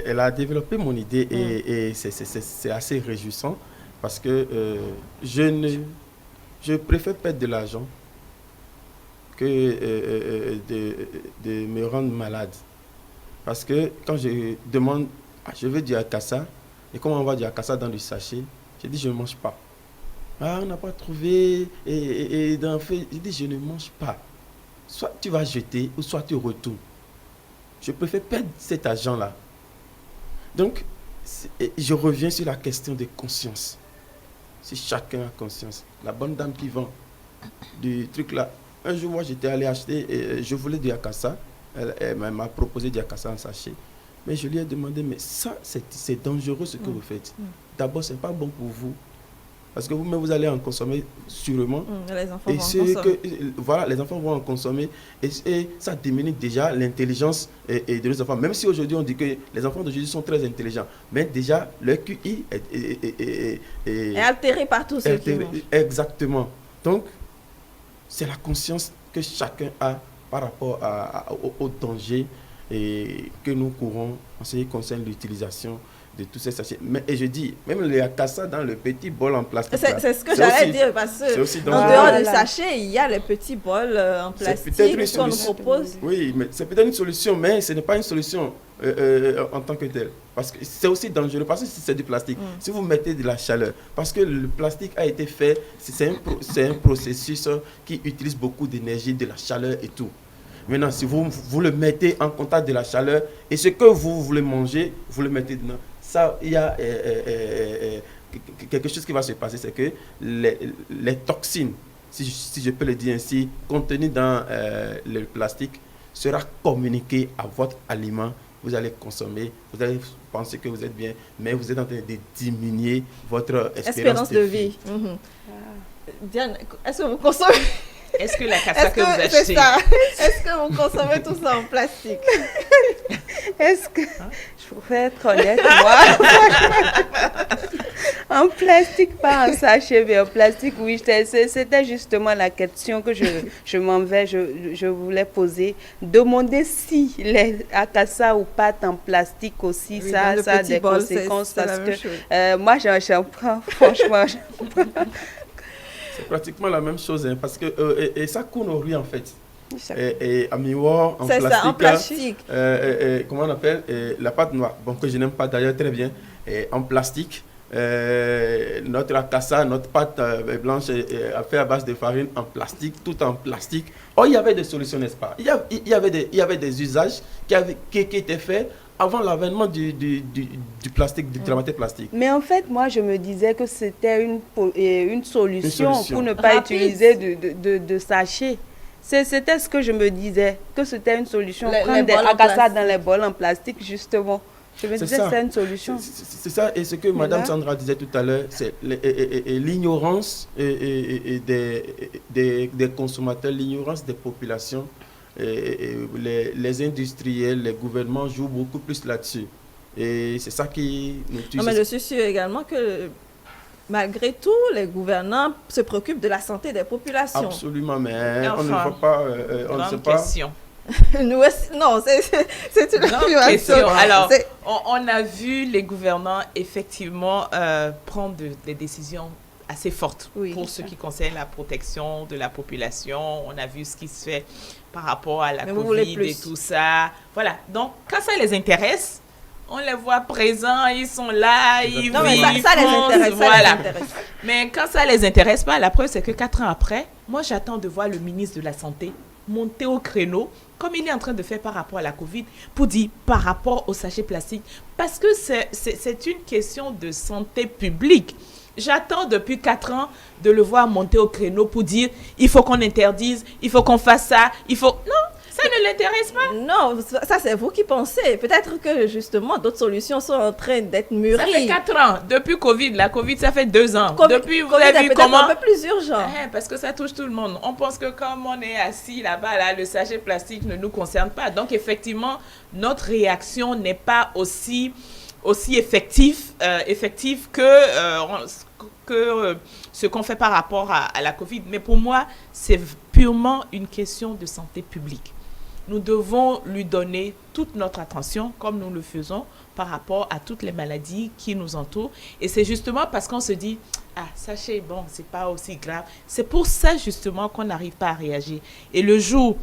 elle a développé mon idée et c'est assez réjouissant parce que je préfère perdre de l'argent que de me rendre malade. Parce que quand je demande, je veux du akassa, et comment on va du akassa dans du sachet, je dis je ne mange pas. Ah, on n'a pas trouvé, et dans le fait, je dis je ne mange pas. Soit tu vas jeter, ou soit tu retournes. Je préfère perdre cet argent-là. Donc, je reviens sur la question de conscience. Si chacun a conscience. La bonne dame qui vend du truc là. Un jour, moi, j'étais allé acheter, je voulais du akassa. Elle m'a proposé du akassa en sachet. Mais je lui ai demandé, mais ça, c'est dangereux ce que vous faites. D'abord, ce n'est pas bon pour vous. Parce que vous-même, vous allez en consommer sûrement. Les enfants Et vont en consommer. voilà, les enfants vont en consommer. Et ça diminue déjà l'intelligence de nos enfants. Même si aujourd'hui, on dit que les enfants d'aujourd'hui sont très intelligents. Mais déjà, leur QI est altéré par tout ce qui mange. Exactement. Donc, c'est la conscience que chacun a par rapport au danger que nous courons en ce qui concerne l'utilisation de tous ces sachets. Et je dis, même les akassa dans le petit bol en plastique. C'est ce que j'allais dire, parce que en dehors du sachet, il y a les petits bols en plastique qu'on nous propose. Oui, mais c'est peut-être une solution, mais ce n'est pas une solution en tant que telle. Parce que c'est aussi dangereux, parce que c'est du plastique. Si vous mettez de la chaleur, parce que le plastique a été fait, c'est un processus qui utilise beaucoup d'énergie, de la chaleur et tout. Maintenant, si vous le mettez en contact de la chaleur, et ce que vous voulez manger, vous le mettez dedans, ça, il y a quelque chose qui va se passer, c'est que les toxines, si je peux le dire ainsi, contenues dans le plastique, sera communiqué à votre aliment vous allez consommer, vous allez penser que vous êtes bien, mais vous êtes en train de diminuer votre espérance de vie. Mhm. Diane, est-ce que vous consommez? Est-ce que la cassette que vous C'est achetez, ça. Est-ce que vous consommez tout ça en plastique? Est-ce que, je pourrais être honnête, moi, en plastique, pas en sachet, mais en plastique, oui, c'était justement la question que je voulais poser. Demander si les akassa ou pâtes en plastique aussi, Oui, ça dans a le petit des bol, conséquences c'est la parce même que chose. moi, j'en prends, franchement. C'est pratiquement la même chose, hein, parce que et ça coule au riz en fait. Et à miroir en C'est plastique. ça, en plastique. Comment on appelle la pâte noire, bon, que je n'aime pas d'ailleurs très bien, en plastique. Notre akassa, notre pâte blanche a fait à base de farine en plastique, tout en plastique. Oh, il y avait des solutions, n'est-ce pas? Il y avait des usages qui étaient faits avant l'avènement du plastique, du traumatisme plastique. Mais en fait, moi, je me disais que c'était une solution pour ne pas rapide. utiliser de sachets. C'était ce que je me disais, que c'était une solution. Les Prendre des bols en akassa plastique. dans les bols en plastique, justement. Je me C'est disais ça. que c'était une solution. C'est ça, et ce que Madame là- Sandra disait tout à l'heure, c'est l'ignorance des consommateurs, l'ignorance des populations. Les industriels, les gouvernements jouent beaucoup plus là-dessus. Et c'est ça qui nous tue. Non, mais je suis sûre également que malgré tout, les gouvernants se préoccupent de la santé des populations. Absolument, mais on ne Enfin, voit pas, on ne sait grande pas. question. Nous aussi- non, c'est une Grande affirmation. question. Alors, C'est- on a vu les gouvernants effectivement prendre des décisions assez fortes Oui. pour ce qui concerne la protection de la population. On a vu ce qui se fait par rapport à la Mais vous voulez Covid plus. et tout ça. Voilà. Donc, quand ça les intéresse, on les voit présents, ils sont là, ils Non, mais vivent, ça les foncent, intéresse. Ça les voilà. intéresse. Mais quand ça les intéresse pas, la preuve c'est que 4 ans après, moi j'attends de voir le ministre de la Santé monter au créneau, comme il est en train de faire par rapport à la Covid, pour dire par rapport aux sachets plastiques. Parce que c'est une question de santé publique. J'attends depuis 4 ans de le voir monter au créneau pour dire il faut qu'on interdise, il faut qu'on fasse ça, il faut... Non, ça ne l'intéresse pas. Non, ça c'est vous qui pensez. Peut-être que justement d'autres solutions sont en train d'être mûries. Ça fait 4 ans, depuis Covid. La Covid, ça fait 2 ans. Covid- Depuis, vous Covid avez est vu peut-être comment... un peu plus urgent. Parce que ça touche tout le monde. On pense que comme on est assis là-bas, là, le sachet plastique ne nous concerne pas. Donc, effectivement, notre réaction n'est pas aussi effective que ce qu'on fait par rapport à la Covid. Mais pour moi, c'est purement une question de santé publique. Nous devons lui donner toute notre attention, comme nous le faisons, par rapport à toutes les maladies qui nous entourent. Et c'est justement parce qu'on se dit, ah, sachez, bon, c'est pas aussi grave. C'est pour ça, justement, qu'on n'arrive pas à réagir. Et le jour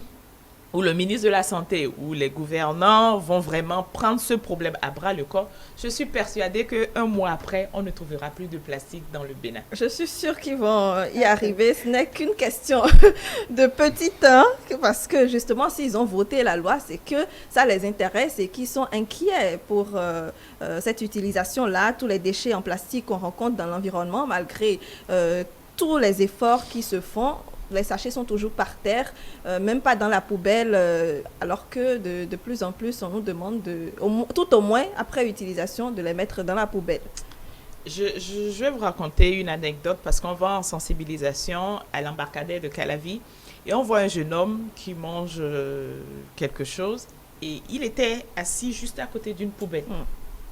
où le ministre de la Santé ou les gouvernants vont vraiment prendre ce problème à bras le corps, je suis persuadée qu'un mois après, on ne trouvera plus de plastique dans le Bénin. Je suis sûre qu'ils vont y arriver. Ce n'est qu'une question de petit temps, parce que justement, s'ils ont voté la loi, c'est que ça les intéresse et qu'ils sont inquiets pour cette utilisation-là, tous les déchets en plastique qu'on rencontre dans l'environnement, malgré tous les efforts qui se font. Les sachets sont toujours par terre, même pas dans la poubelle, alors que de plus en plus, on nous demande, tout au moins, après utilisation, de les mettre dans la poubelle. Je vais vous raconter une anecdote parce qu'on va en sensibilisation à l'embarcadère de Calavi et on voit un jeune homme qui mange quelque chose et il était assis juste à côté d'une poubelle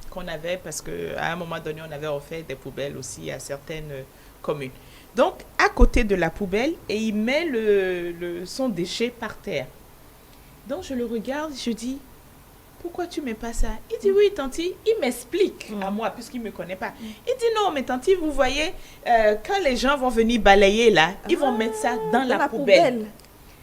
qu'on avait parce qu'à un moment donné, on avait offert des poubelles aussi à certaines communes. Donc, à côté de la poubelle, et il met son déchet par terre. Donc, je le regarde, je dis, pourquoi tu ne mets pas ça? Il dit, oui, tanti, il m'explique à moi, puisqu'il ne me connaît pas. Il dit, non, mais tanti, vous voyez, quand les gens vont venir balayer là, ils vont mettre ça dans la poubelle.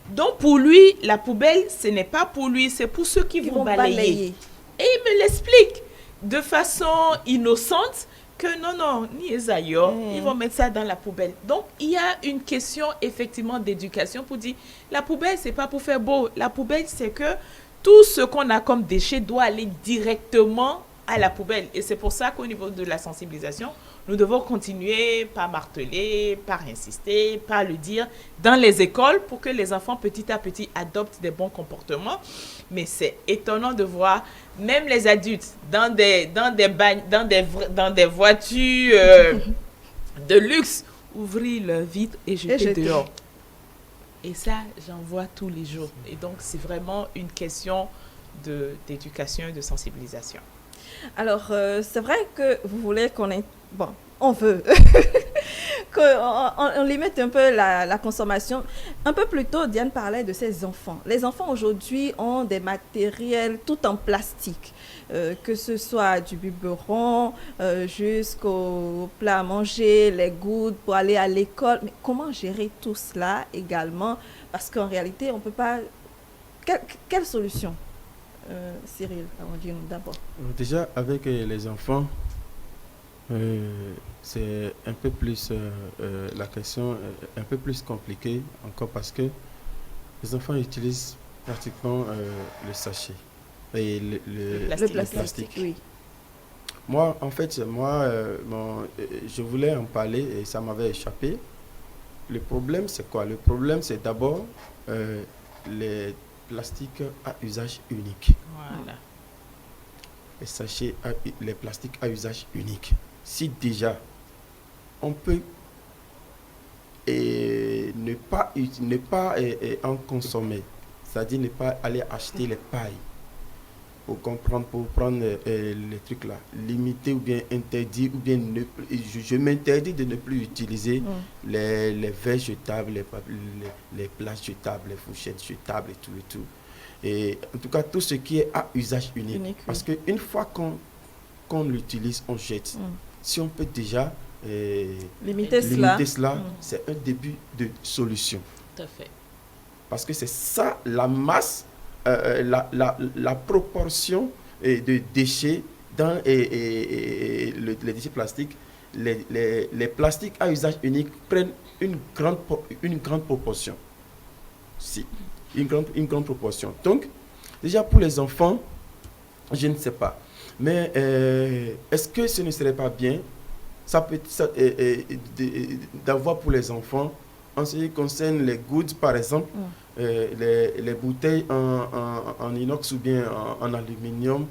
Donc, pour lui, la poubelle, ce n'est pas pour lui, c'est pour ceux qui vont balayer. Et il me l'explique de façon innocente, que non, ni Esaïo, ils vont mettre ça dans la poubelle. Donc, il y a une question, effectivement, d'éducation pour dire, la poubelle, c'est pas pour faire beau. La poubelle, c'est que tout ce qu'on a comme déchets doit aller directement à la poubelle. Et c'est pour ça qu'au niveau de la sensibilisation, nous devons continuer par marteler, par insister, par le dire dans les écoles pour que les enfants petit à petit adoptent des bons comportements. Mais c'est étonnant de voir même les adultes dans des voitures de luxe ouvrir leur vitre et jeter dehors. Et ça, j'en vois tous les jours. Et donc, c'est vraiment une question d'éducation et de sensibilisation. Alors, c'est vrai que vous voulez qu'on ait... Bon, on veut qu'on limite un peu la consommation. Un peu plus tôt, Diane parlait de ses enfants. Les enfants aujourd'hui ont des matériels tout en plastique, que ce soit du biberon jusqu'au plat à manger, les gouttes pour aller à l'école. Mais comment gérer tout cela également? Parce qu'en réalité, on ne peut pas... Quelle solution, Cyril, avant de dire d'abord? Déjà, avec les enfants, c'est un peu plus la question est un peu plus compliquée encore parce que les enfants utilisent pratiquement le sachet et le plastique. Oui. Moi, en fait, je voulais en parler et ça m'avait échappé. Le problème, c'est quoi? Le problème, c'est d'abord les plastiques à usage unique. Voilà. Les sachets, les plastiques à usage unique. Si déjà on peut ne pas en consommer, c'est-à-dire ne pas aller acheter les pailles pour prendre les trucs là, limiter ou bien interdire ou bien je m'interdis de ne plus utiliser les verres jetables, les plats jetables, les fourchettes jetables et tout. Et en tout cas tout ce qui est à usage unique. Parce qu'une fois qu'on l'utilise, on jette. Si on peut déjà limiter cela, c'est un début de solution. Tout à fait. Parce que c'est ça la masse, la proportion de déchets dans les déchets plastiques. Les plastiques à usage unique prennent une grande proportion. Une grande proportion. Donc, déjà pour les enfants, je ne sais pas. Mais est-ce que ce ne serait pas bien d'avoir pour les enfants, en ce qui concerne les goods par exemple, les bouteilles en inox ou bien en aluminium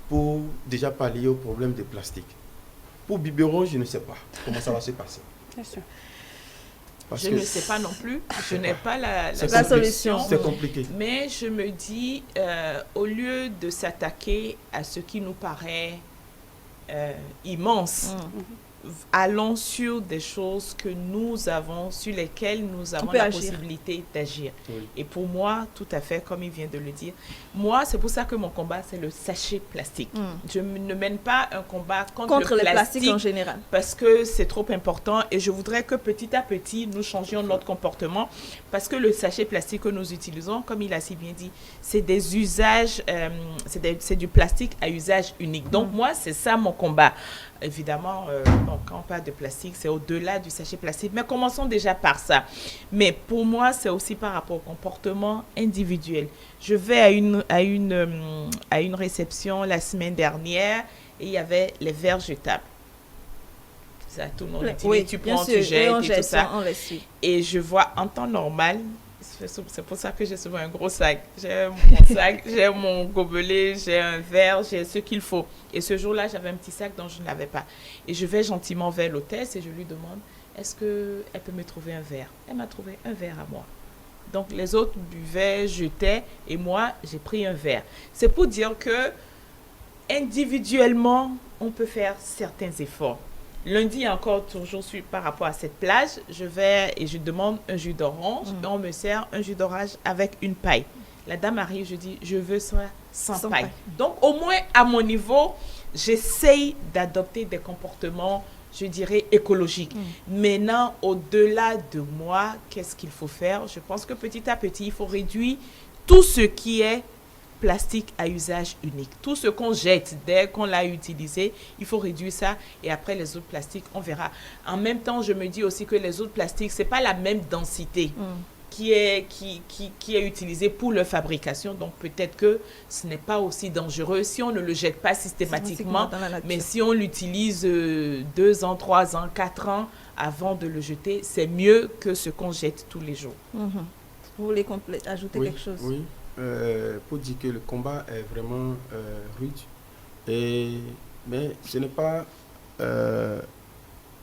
pour déjà pallier au problème de plastique. Pour biberon, je ne sais pas comment ça va se passer. Bien sûr. Je ne sais pas non plus, je n'ai pas la solution. C'est compliqué. Mais je me dis, au lieu de s'attaquer à ce qui nous paraît immense, allons sur des choses que nous avons, sur lesquelles nous avons la possibilité d'agir. Oui. Et pour moi, tout à fait, comme il vient de le dire, moi, c'est pour ça que mon combat, c'est le sachet plastique. Je ne mène pas un combat contre le plastique en général. Parce que c'est trop important et je voudrais que petit à petit, nous changions notre comportement parce que le sachet plastique que nous utilisons, comme il a si bien dit, c'est des usages, c'est du plastique à usage unique. Donc, moi, c'est ça mon combat. Évidemment, quand on parle de plastique, c'est au-delà du sachet plastique. Mais commençons déjà par ça. Mais pour moi, c'est aussi par rapport au comportement individuel. Je vais à une réception la semaine dernière et il y avait les verres jetables. Ça, tout le monde dit, oui, tu prends, tu jettes et tout ça. Et je vois en temps normal, c'est pour ça que j'ai souvent un gros sac. J'ai mon sac, j'ai mon gobelet, j'ai un verre, j'ai ce qu'il faut. Et ce jour-là, j'avais un petit sac dont je n'avais pas. Et je vais gentiment vers l'hôtesse et je lui demande, est-ce qu'elle peut me trouver un verre? Elle m'a trouvé un verre à moi. Donc, les autres buvaient, jetaient, et moi, j'ai pris un verre. C'est pour dire que, individuellement, on peut faire certains efforts. Lundi encore, toujours par rapport à cette plage, je vais et je demande un jus d'orange. Et on me sert un jus d'orange avec une paille. La dame arrive, je dis, je veux ça sans paille. Donc, au moins, à mon niveau, j'essaye d'adopter des comportements, je dirais, écologiques. Maintenant, au-delà de moi, qu'est-ce qu'il faut faire? Je pense que petit à petit, il faut réduire tout ce qui est plastique à usage unique. Tout ce qu'on jette dès qu'on l'a utilisé, il faut réduire ça et après les autres plastiques, on verra. En même temps, je me dis aussi que les autres plastiques, c'est pas la même densité qui est utilisé pour leur fabrication. Donc, peut-être que ce n'est pas aussi dangereux si on ne le jette pas systématiquement, dans la nature. mais si on l'utilise 2 ans, 3 ans, 4 ans avant de le jeter, c'est mieux que ce qu'on jette tous les jours. Mhm. Vous voulez ajouter Oui, quelque chose? oui. Pour dire que le combat est vraiment rude, mais ce n'est pas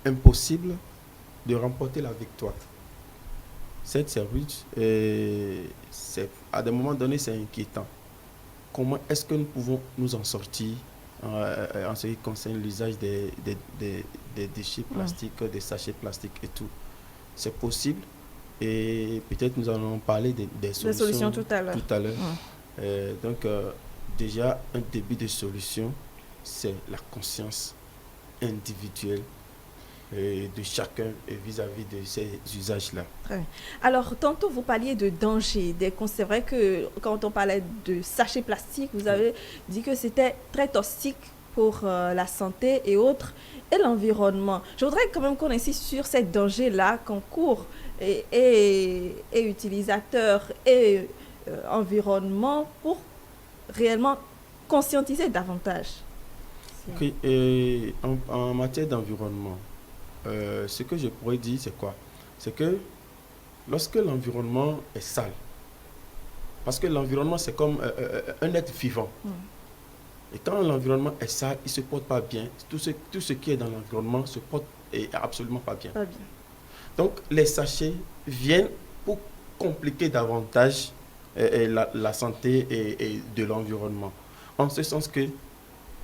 impossible de remporter la victoire. C'est rude et à des moments donnés, c'est inquiétant. Comment est-ce que nous pouvons nous en sortir en ce qui concerne l'usage des déchets plastiques, des sachets plastiques et tout? C'est possible et peut-être nous allons parler des solutions tout à l'heure. Donc, déjà, un début de solution, c'est la conscience individuelle de chacun vis-à-vis de ces usages-là. Alors, tantôt, vous parliez de danger. C'est vrai que quand on parlait de sachets plastiques, vous avez dit que c'était très toxique pour la santé et autres, et l'environnement. Je voudrais quand même qu'on insiste sur ces dangers-là qu'on court, et utilisateurs et environnement, pour réellement conscientiser davantage. Ok, et en matière d'environnement, ce que je pourrais dire, c'est quoi? C'est que lorsque l'environnement est sale, parce que l'environnement, c'est comme un être vivant. Et quand l'environnement est sale, il ne se porte pas bien. Tout ce qui est dans l'environnement se porte absolument pas bien. Donc, les sachets viennent pour compliquer davantage la santé et de l'environnement. En ce sens que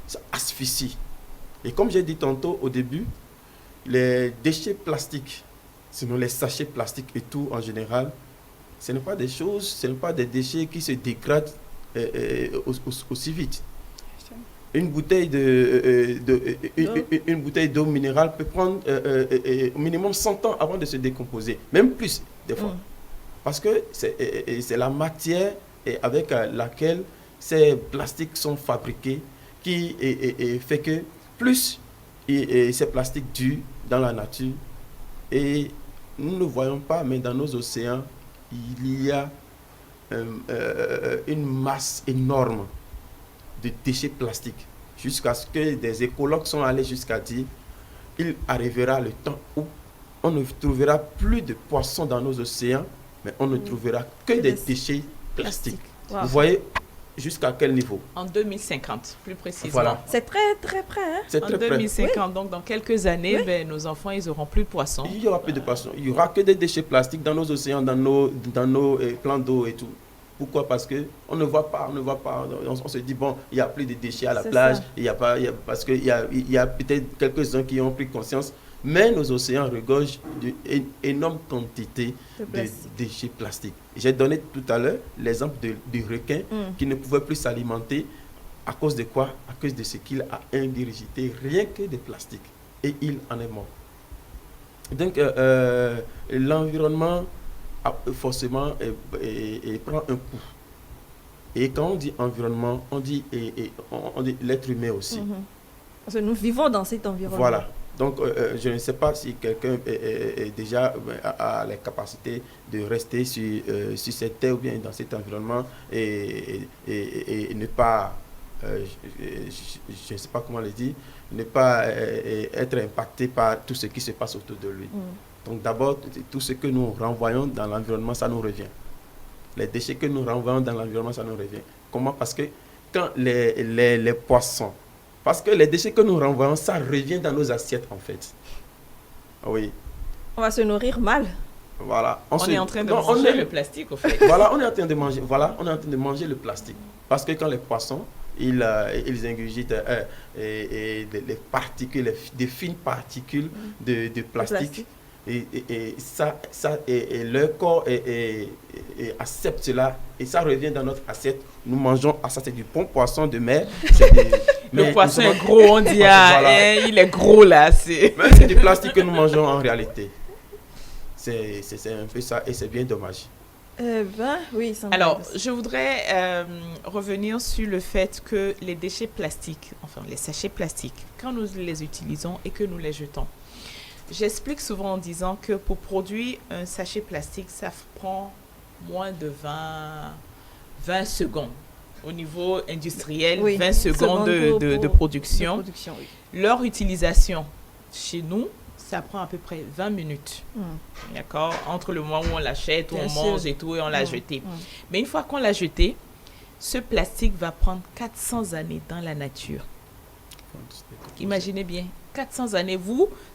ça asphyxie. Et comme j'ai dit tantôt au début, les déchets plastiques, sinon les sachets plastiques et tout en général, ce n'est pas des choses, ce n'est pas des déchets qui se dégradent aussi vite. Une bouteille d'eau minérale peut prendre au minimum 100 ans avant de se décomposer, même plus des fois. Parce que c'est la matière avec laquelle ces plastiques sont fabriqués qui fait que plus ces plastiques durent dans la nature, et nous ne voyons pas, mais dans nos océans, il y a une masse énorme de déchets plastiques, jusqu'à ce que des écologues sont allés jusqu'à dire il arrivera le temps où on ne trouvera plus de poissons dans nos océans, mais on ne trouvera que des déchets plastiques. Wow. Vous voyez jusqu'à quel niveau? En 2050, plus précisément. Voilà. C'est très, très près. Hein? C'est en très 2050, près. Donc dans quelques années, nos enfants, ils n'auront plus de poissons. Il n'y aura plus de poissons. Il n'y aura que des déchets plastiques dans nos océans, dans nos plans d'eau et tout. Pourquoi? Parce qu'on ne voit pas, on se dit, bon, il n'y a plus de déchets à la plage, parce qu'il y a peut-être quelques-uns qui ont pris conscience, mais nos océans regorgent d'une énorme quantité de déchets plastiques. J'ai donné tout à l'heure l'exemple du requin qui ne pouvait plus s'alimenter. À cause de quoi? À cause de ce qu'il a ingurgité, rien que des plastiques. Et il en est mort. Donc, l'environnement forcément prend un coup. Et quand on dit environnement, on dit l'être humain aussi. Parce que nous vivons dans cet environnement. Voilà. Donc, je ne sais pas si quelqu'un est déjà a les capacités de rester sur cette terre ou bien dans cet environnement et ne pas, je ne sais pas comment le dire, ne pas être impacté par tout ce qui se passe autour de lui. Donc d'abord, tout ce que nous renvoyons dans l'environnement, ça nous revient. Les déchets que nous renvoyons dans l'environnement, ça nous revient. Comment? Parce que quand les poissons, parce que les déchets que nous renvoyons, ça revient dans nos assiettes en fait. Oui. On va se nourrir mal. Voilà. On est en train de manger le plastique au fait. Voilà, on est en train de manger. Voilà, on est en train de manger le plastique. Parce que quand les poissons, ils ingurgitent les particules, des fines particules de plastique. Et leur corps accepte cela et ça revient dans notre assiette. Nous mangeons, ça c'est du bon poisson de mer. Le poisson est gros, on dit, il est gros là. Mais c'est du plastique que nous mangeons en réalité. C'est un peu ça et c'est bien dommage. Oui, alors, je voudrais revenir sur le fait que les déchets plastiques, enfin les sachets plastiques, quand nous les utilisons et que nous les jetons, J'explique souvent en disant que pour produire un sachet plastique, ça prend moins de 20 secondes. Au niveau industriel, Oui, 20 secondes de production. Oui. Leur utilisation chez nous, ça prend à peu près 20 minutes. D'accord? Entre le moment où on l'achète, où Bien on sûr. mange et tout, et on l'a jeté. Mais une fois qu'on l'a jeté, ce plastique va prendre 400 années dans la nature. Imaginez bien, 400 années.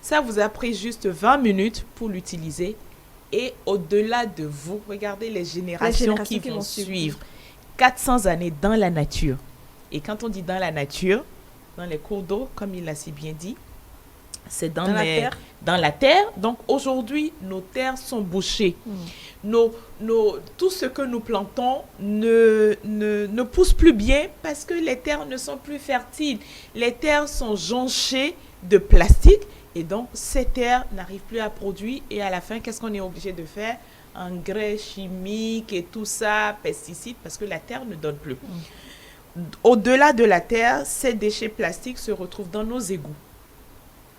Ça vous a pris juste 20 minutes pour l'utiliser. Et au-delà de vous, regardez les générations qui vont suivre. 400 années dans la nature. Et quand on dit dans la nature, dans les cours d'eau, comme il l'a si bien dit, c'est dans la terre. Donc aujourd'hui, nos terres sont bouchées. Tout ce que nous plantons ne pousse plus bien parce que les terres ne sont plus fertiles. Les terres sont jonchées de plastique et donc ces terres n'arrivent plus à produire. Et à la fin, qu'est-ce qu'on est obligé de faire? Engrais chimiques et tout ça, pesticides, parce que la terre ne donne plus. Au-delà de la terre, ces déchets plastiques se retrouvent dans nos égouts,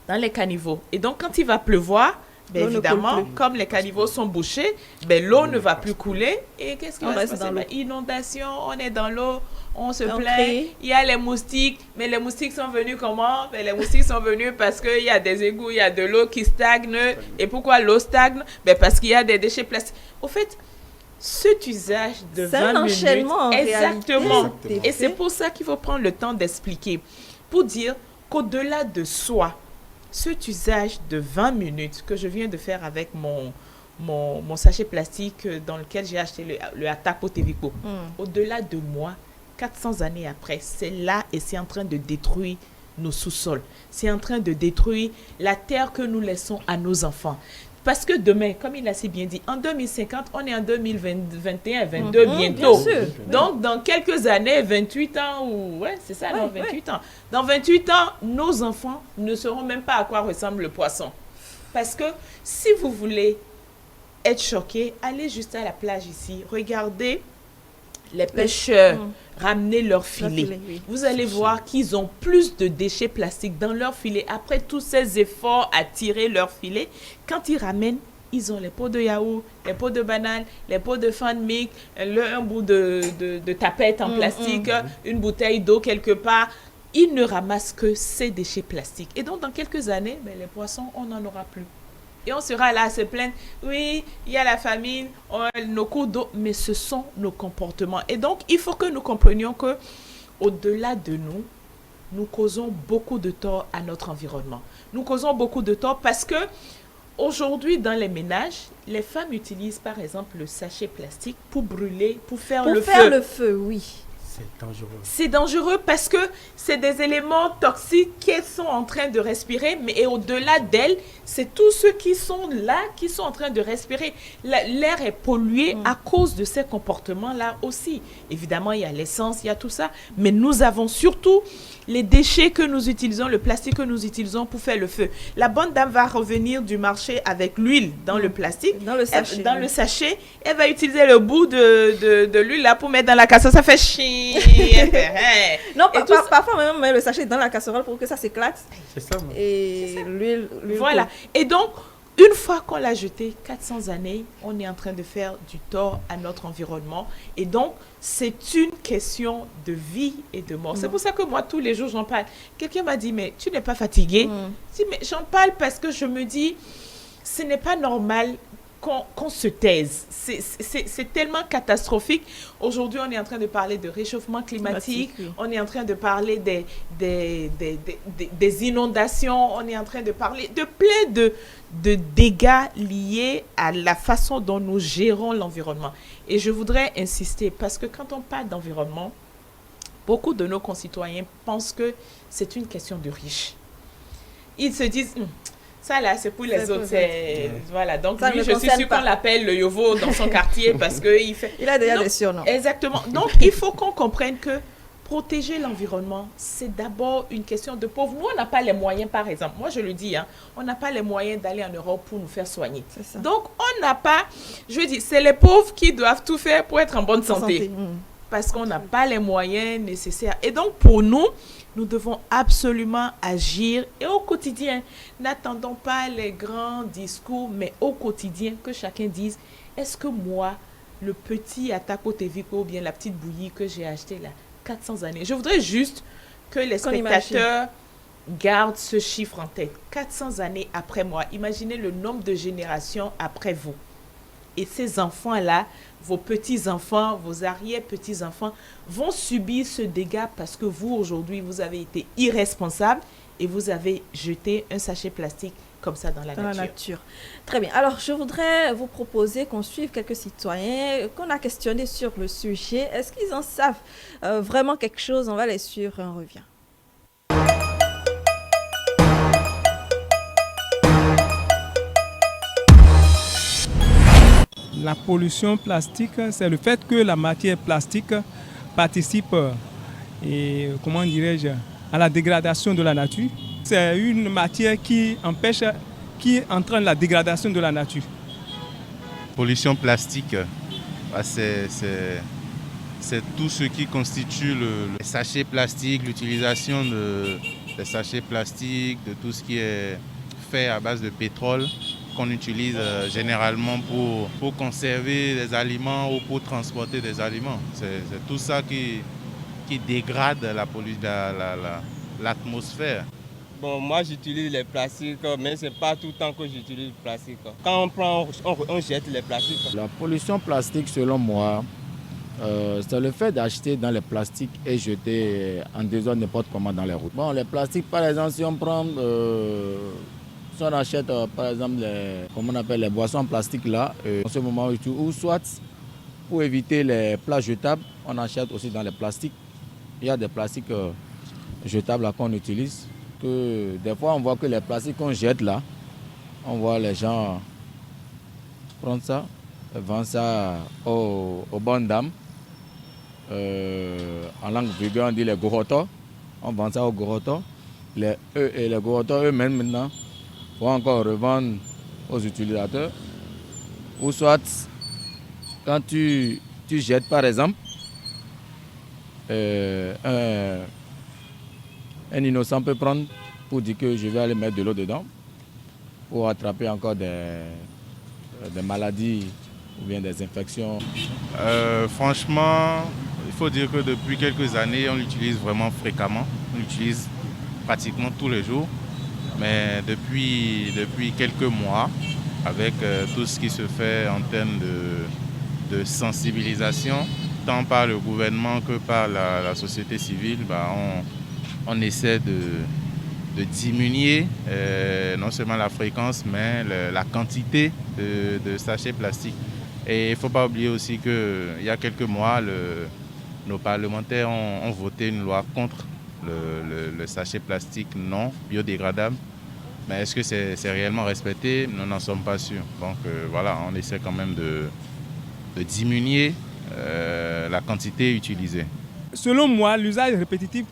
dans les caniveaux. Et donc, quand il va pleuvoir, évidemment, comme les caniveaux sont bouchés, l'eau ne va plus couler. Et qu'est-ce qui va se passer? Inondation, on est dans l'eau, on se plaint. Il y a les moustiques, mais les moustiques sont venus comment? Les moustiques sont venus parce qu'il y a des égouts, il y a de l'eau qui stagne. Et pourquoi l'eau stagne? Parce qu'il y a des déchets plastiques. Au fait, cet usage de 20 minutes... C'est un enchaînement, exactement. Et c'est pour ça qu'il faut prendre le temps d'expliquer. Pour dire qu'au-delà de soi, cet usage de 20 minutes que je viens de faire avec mon sachet plastique dans lequel j'ai acheté le Atapo Tevico, au-delà de moi, 400 années après, c'est là et c'est en train de détruire nos sous-sols. C'est en train de détruire la terre que nous laissons à nos enfants. Parce que demain, comme il a si bien dit, en 2050, on est en 2021, 22 bientôt. Donc, dans quelques années, 28 ans, c'est ça, 28 ans. Dans 28 ans, nos enfants ne sauront même pas à quoi ressemble le poisson. Parce que si vous voulez être choqué, allez juste à la plage ici, regardez les pêcheurs ramener leurs filets. Vous allez voir qu'ils ont plus de déchets plastiques dans leurs filets. Après tous ces efforts à tirer leurs filets, quand ils ramènent, ils ont les pots de yaourt, les pots de banane, les pots de Fanmic, un bout de tapette en plastique, une bouteille d'eau quelque part. Ils ne ramassent que ces déchets plastiques. Et donc, dans quelques années, les poissons, on n'en aura plus. Et on sera là à se plaindre, oui, il y a la famine, nos cours d'eau, mais ce sont nos comportements. Et donc, il faut que nous comprenions que, au-delà de nous, nous causons beaucoup de tort à notre environnement. Nous causons beaucoup de tort parce que, aujourd'hui, dans les ménages, les femmes utilisent, par exemple, le sachet plastique pour brûler, pour faire le feu. Pour faire le feu, oui. C'est dangereux. C'est dangereux parce que c'est des éléments toxiques qu'elles sont en train de respirer, mais au-delà d'elles, c'est tous ceux qui sont là, qui sont en train de respirer. L'air est pollué à cause de ces comportements-là aussi. Évidemment, il y a l'essence, il y a tout ça, mais nous avons surtout les déchets que nous utilisons, le plastique que nous utilisons pour faire le feu. La bonne dame va revenir du marché avec l'huile dans le plastique, dans le sachet. Elle va utiliser le bout de l'huile là pour mettre dans la casserole. Ça fait chier. Non, parfois même met le sachet dans la casserole pour que ça s'éclate. C'est ça. Et l'huile. Voilà. Et donc, une fois qu'on l'a jeté, 400 années, on est en train de faire du tort à notre environnement. Et donc, c'est une question de vie et de mort. C'est pour ça que moi, tous les jours, j'en parle. Quelqu'un m'a dit, mais tu n'es pas fatiguée? Je dis, mais j'en parle parce que je me dis, ce n'est pas normal qu'on se taise. C'est tellement catastrophique. Aujourd'hui, on est en train de parler de réchauffement climatique. On est en train de parler des inondations. On est en train de parler de plein de dégâts liés à la façon dont nous gérons l'environnement. Et je voudrais insister, parce que quand on parle d'environnement, beaucoup de nos concitoyens pensent que c'est une question de riches. Ils se disent... Ça là, c'est pour les autres. Voilà. Donc ça lui, je suis sûre qu'on l'appelle le Yovo dans son quartier parce qu'il fait... Il a déjà des surnoms. Exactement. Donc, il faut qu'on comprenne que protéger l'environnement, c'est d'abord une question de pauvres. Nous, on n'a pas les moyens, par exemple. Moi, je le dis, on n'a pas les moyens d'aller en Europe pour nous faire soigner. Donc, on n'a pas... Je veux dire, c'est les pauvres qui doivent tout faire pour être en bonne santé. Parce qu'on n'a pas les moyens nécessaires. Et donc, pour nous, Nous devons absolument agir et au quotidien. N'attendons pas les grands discours, mais au quotidien, que chacun dise, est-ce que moi, le petit Atako Teviko ou bien la petite bouillie que j'ai acheté là, 400 années, je voudrais juste que les spectateurs gardent ce chiffre en tête. 400 années après moi, imaginez le nombre de générations après vous. Et ces enfants-là, vos petits-enfants, vos arrière-petits-enfants vont subir ce dégât parce que vous, aujourd'hui, vous avez été irresponsable et vous avez jeté un sachet plastique comme ça dans la nature. Très bien. Alors, je voudrais vous proposer qu'on suive quelques citoyens qu'on a questionnés sur le sujet. Est-ce qu'ils en savent vraiment quelque chose? On va les suivre et on revient. La pollution plastique, c'est le fait que la matière plastique participe, à la dégradation de la nature. C'est une matière qui entraîne la dégradation de la nature. Pollution plastique, c'est tout ce qui constitue les sachets plastiques, l'utilisation des sachets plastiques, de tout ce qui est fait à base de pétrole, qu'on utilise généralement pour conserver des aliments ou pour transporter des aliments. C'est tout ça qui dégrade l'atmosphère. Bon, moi j'utilise les plastiques, mais ce n'est pas tout le temps que j'utilise le plastique. Quand on prend, on jette les plastiques. La pollution plastique, selon moi, c'est le fait d'acheter dans les plastiques et jeter en désordre n'importe comment dans les routes. Bon, les plastiques, par exemple, si on prend... Si on achète par exemple les boissons en plastique là, en ce moment, ou soit pour éviter les plats jetables, on achète aussi dans les plastiques. Il y a des plastiques jetables là qu'on utilise. Que des fois on voit que les plastiques qu'on jette là, on voit les gens prendre ça, vendre ça aux bonnes dames. En langue vulgaire on dit les gorotos. On vend ça aux gorotos. Les gorotos eux-mêmes maintenant vont encore revendre aux utilisateurs. Ou soit, quand tu jettes par exemple, un innocent peut prendre pour dire que je vais aller mettre de l'eau dedans pour attraper encore des maladies ou bien des infections. Franchement, il faut dire que depuis quelques années, on l'utilise vraiment fréquemment. On l'utilise pratiquement tous les jours. Mais depuis quelques mois, avec tout ce qui se fait en termes de sensibilisation, tant par le gouvernement que par la société civile, on essaie de diminuer non seulement la fréquence, mais la quantité de sachets plastiques. Et il ne faut pas oublier aussi qu'il y a quelques mois, nos parlementaires ont voté une loi contre le sachet plastique non biodégradable. Mais est-ce que c'est réellement respecté? Nous n'en sommes pas sûrs. Donc voilà, on essaie quand même de diminuer la quantité utilisée. Selon moi, l'usage répétitif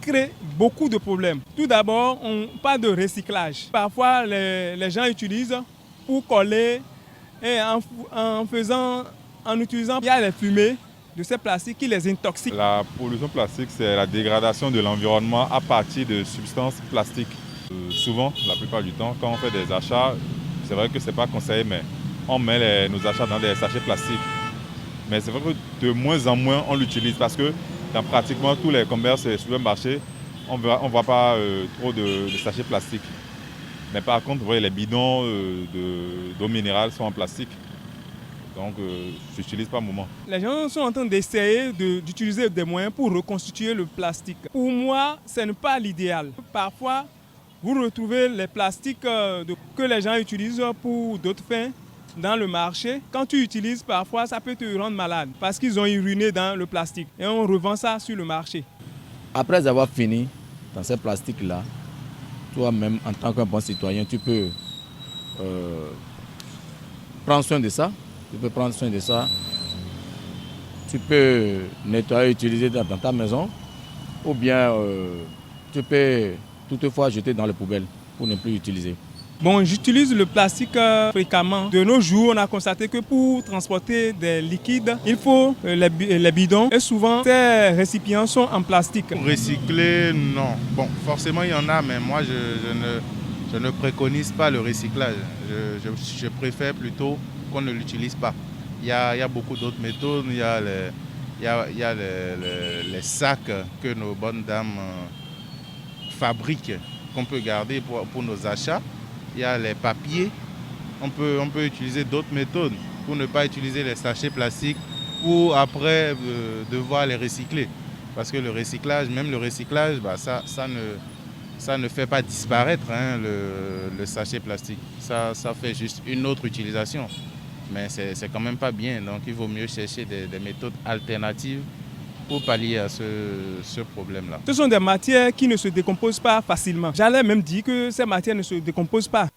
crée beaucoup de problèmes. Tout d'abord, on parle de recyclage. Parfois, les gens utilisent pour coller et en utilisant, il y a les fumées de ces plastiques qui les intoxiquent. La pollution plastique, c'est la dégradation de l'environnement à partir de substances plastiques. Souvent, la plupart du temps, quand on fait des achats, c'est vrai que ce n'est pas conseillé, mais on met nos achats dans des sachets plastiques. Mais c'est vrai que de moins en moins, on l'utilise parce que dans pratiquement tous les commerces et supermarchés, on ne voit pas trop de sachets plastiques. Mais par contre, vous voyez, les bidons d'eau minérale sont en plastique. Donc, je n'utilise pas au moment. Les gens sont en train d'essayer d'utiliser des moyens pour reconstituer le plastique. Pour moi, ce n'est pas l'idéal. Parfois, vous retrouvez les plastiques que les gens utilisent pour d'autres fins dans le marché. Quand tu utilises, parfois, ça peut te rendre malade parce qu'ils ont uriné dans le plastique et on revend ça sur le marché. Après avoir fini dans ces plastiques-là, toi-même, en tant qu'un bon citoyen, tu peux prendre soin de ça. Tu peux nettoyer, utiliser dans ta maison ou bien tu peux toutefois jeter dans les poubelles pour ne plus utiliser. Bon, j'utilise le plastique fréquemment. De nos jours, on a constaté que pour transporter des liquides, il faut les bidons et souvent ces récipients sont en plastique. Pour recycler, non. Bon, forcément il y en a, mais moi je ne préconise pas le recyclage. Je préfère plutôt qu'on ne l'utilise pas. Il y a beaucoup d'autres méthodes. Il y a les sacs que nos bonnes dames fabriquent, qu'on peut garder pour nos achats. Il y a les papiers. On peut utiliser d'autres méthodes pour ne pas utiliser les sachets plastiques pour après devoir les recycler. Parce que le recyclage, ça ne fait pas disparaître le sachet plastique. Ça fait juste une autre utilisation. Mais c'est quand même pas bien. Donc il vaut mieux chercher des méthodes alternatives pour pallier à ce problème-là. Ce sont des matières qui ne se décomposent pas facilement. J'allais même dire que ces matières ne se décomposent pas.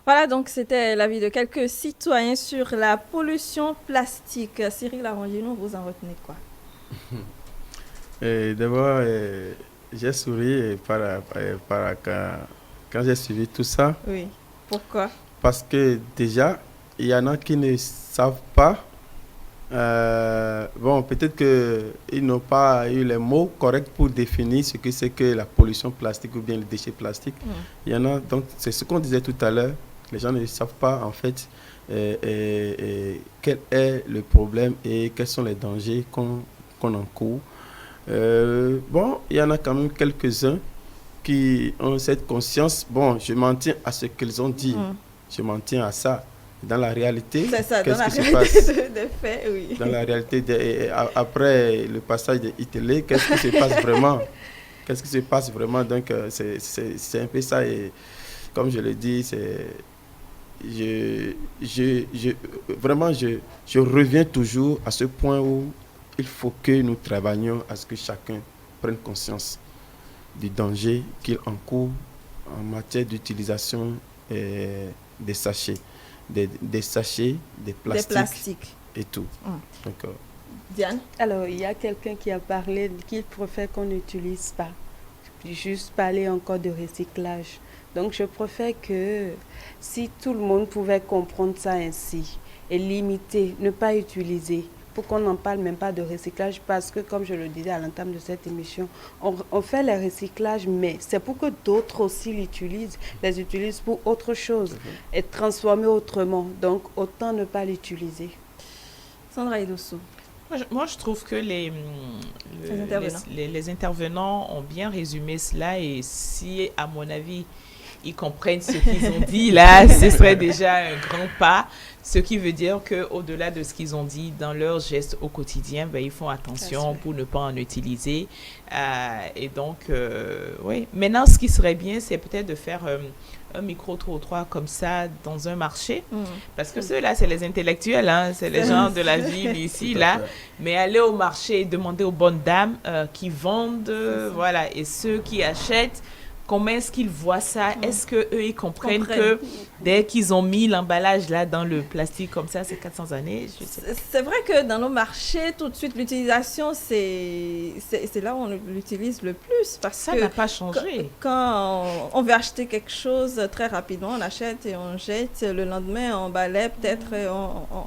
Voilà, donc c'était l'avis de quelques citoyens sur la pollution plastique. Cyril Arongino, vous en retenez quoi? D'abord, j'ai souri quand j'ai suivi tout ça. Oui. Pourquoi? Parce que déjà, il y en a qui ne savent pas. Bon, peut-être qu'ils n'ont pas eu les mots corrects pour définir ce que c'est que la pollution plastique ou bien le déchet plastique. Il y en a, donc c'est ce qu'on disait tout à l'heure. Les gens ne savent pas en fait quel est le problème et quels sont les dangers qu'on encourt. Bon, il y en a quand même quelques-uns qui ont cette conscience. Bon, je m'en tiens à ce qu'ils ont dit. Je m'en tiens à ça. Dans la réalité, c'est ça, qu'est-ce dans la qui réalité se passe des faits, oui. Dans la réalité, après le passage de Italie, qu'est-ce qui se passe vraiment? Qu'est-ce qui se passe vraiment? Donc, c'est un peu ça. Et comme je l'ai dit, vraiment, je reviens toujours à ce point où il faut que nous travaillions à ce que chacun prenne conscience du danger qu'il encourt en matière d'utilisation des sachets. Des sachets, des plastiques et tout. Donc, Diane? Alors, il y a quelqu'un qui a parlé qu'il préfère qu'on n'utilise pas. Juste parler encore de recyclage. Donc, je préfère que si tout le monde pouvait comprendre ça ainsi et limiter, ne pas utiliser, pour qu'on n'en parle même pas de recyclage, parce que, comme je le disais à l'entame de cette émission, on fait le recyclage, mais c'est pour que d'autres aussi les utilisent pour autre chose, et transformer autrement. Donc, autant ne pas l'utiliser. Sandra Idosso. Moi, je trouve que les intervenants ont bien résumé cela, et si, à mon avis, ils comprennent ce qu'ils ont dit là, ce serait déjà un grand pas. Ce qui veut dire qu'au-delà de ce qu'ils ont dit dans leurs gestes au quotidien, ils font attention pour ne pas en utiliser. Et donc, oui. Maintenant, ce qui serait bien, c'est peut-être de faire un micro-trottoir comme ça dans un marché. Parce que ceux-là, c'est les intellectuels, hein, c'est les gens de la ville ici, là. Mais aller au marché et demander aux bonnes dames qui vendent, voilà, et ceux qui achètent, comment est-ce qu'ils voient ça? Est-ce qu'eux, ils comprennent que dès qu'ils ont mis l'emballage là dans le plastique comme ça, c'est 400 années? C'est vrai que dans nos marchés, tout de suite, l'utilisation, c'est là où on l'utilise le plus. Parce ça n'a pas changé. Quand on veut acheter quelque chose très rapidement, on achète et on jette. Le lendemain, on balaie, peut-être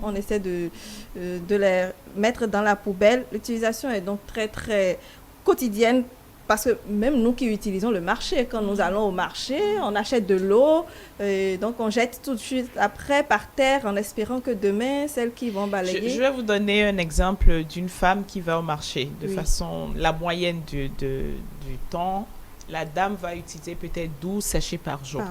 on essaie de les mettre dans la poubelle. L'utilisation est donc très, très quotidienne. Parce que même nous qui utilisons le marché, quand nous allons au marché, on achète de l'eau, et donc on jette tout de suite après par terre en espérant que demain, celles qui vont balayer... Je vais vous donner un exemple d'une femme qui va au marché. De façon, la moyenne du temps, la dame va utiliser peut-être 12 sachets par jour.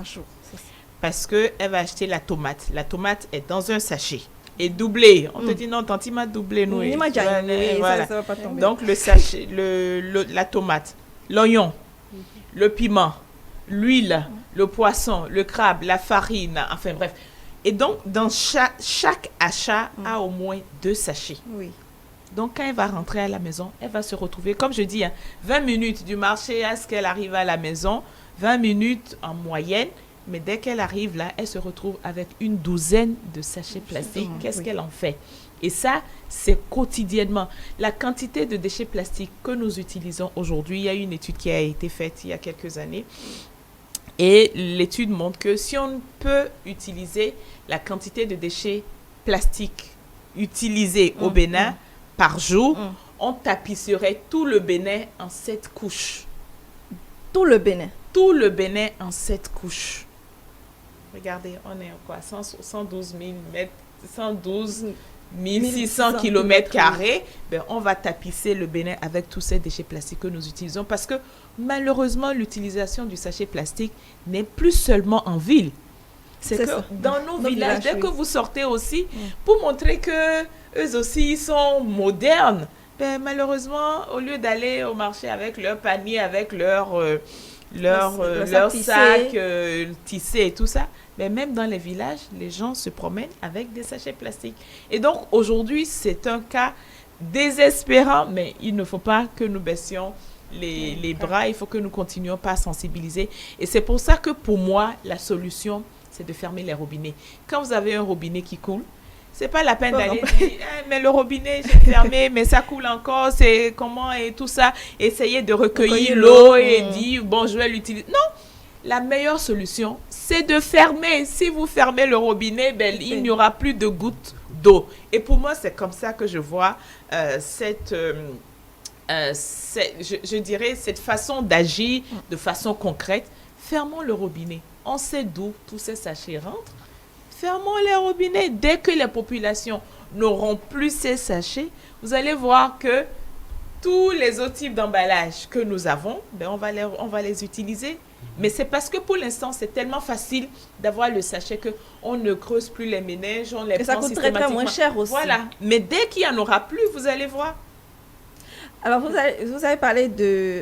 Parce qu'elle va acheter la tomate. La tomate est dans un sachet. Et doublé. On te dit non, tanti m'a doublé. Nous, voilà. Ça va pas tomber. Donc le sachet, la tomate, l'oignon, le piment, l'huile, le poisson, le crabe, la farine, enfin bref. Et donc, dans chaque achat a au moins 2 sachets. Oui. Donc, quand elle va rentrer à la maison, elle va se retrouver, comme je dis, 20 minutes du marché à ce qu'elle arrive à la maison, 20 minutes en moyenne. Mais dès qu'elle arrive là, elle se retrouve avec une douzaine de sachets plastiques. Qu'est-ce qu'elle en fait? Et ça, c'est quotidiennement. La quantité de déchets plastiques que nous utilisons aujourd'hui, il y a une étude qui a été faite il y a quelques années. Et l'étude montre que si on peut utiliser la quantité de déchets plastiques utilisés au Bénin par jour, on tapisserait tout le Bénin en 7 couches. Tout le Bénin? Tout le Bénin en 7 couches. Regardez, on est quoi? 112 000 mètres, 112 600 km carrés. Ben, on va tapisser le Bénin avec tous ces déchets plastiques que nous utilisons parce que malheureusement, l'utilisation du sachet plastique n'est plus seulement en ville. C'est que ça. Dans nos villages, dès que vous sortez aussi, pour montrer que eux aussi ils sont modernes, ben, malheureusement, au lieu d'aller au marché avec leur panier, avec leur sac tissé et tout ça, mais même dans les villages, les gens se promènent avec des sachets plastiques. Et donc, aujourd'hui, c'est un cas désespérant, mais il ne faut pas que nous baissions les bras, il faut que nous continuions pas à sensibiliser. Et c'est pour ça que pour moi, la solution, c'est de fermer les robinets. Quand vous avez un robinet qui coule, c'est pas la peine d'aller dire mais le robinet j'ai fermé mais ça coule encore, c'est comment et tout ça, essayer de recueillir l'eau et dire bon je vais l'utiliser. Non, la meilleure solution c'est de fermer. Si vous fermez le robinet, ben il n'y aura plus de gouttes d'eau. Et pour moi c'est comme ça que je vois je dirais cette façon d'agir de façon concrète. Fermons le robinet. On sait d'où tous ces sachets rentrent. Fermons les robinets. Dès que les populations n'auront plus ces sachets, vous allez voir que tous les autres types d'emballages que nous avons, ben on va les utiliser. Mais c'est parce que pour l'instant, c'est tellement facile d'avoir le sachet qu'on ne creuse plus les ménages, on les prend systématiquement. Et ça coûte très moins cher aussi. Voilà. Mais dès qu'il n'y en aura plus, vous allez voir. Alors, vous avez parlé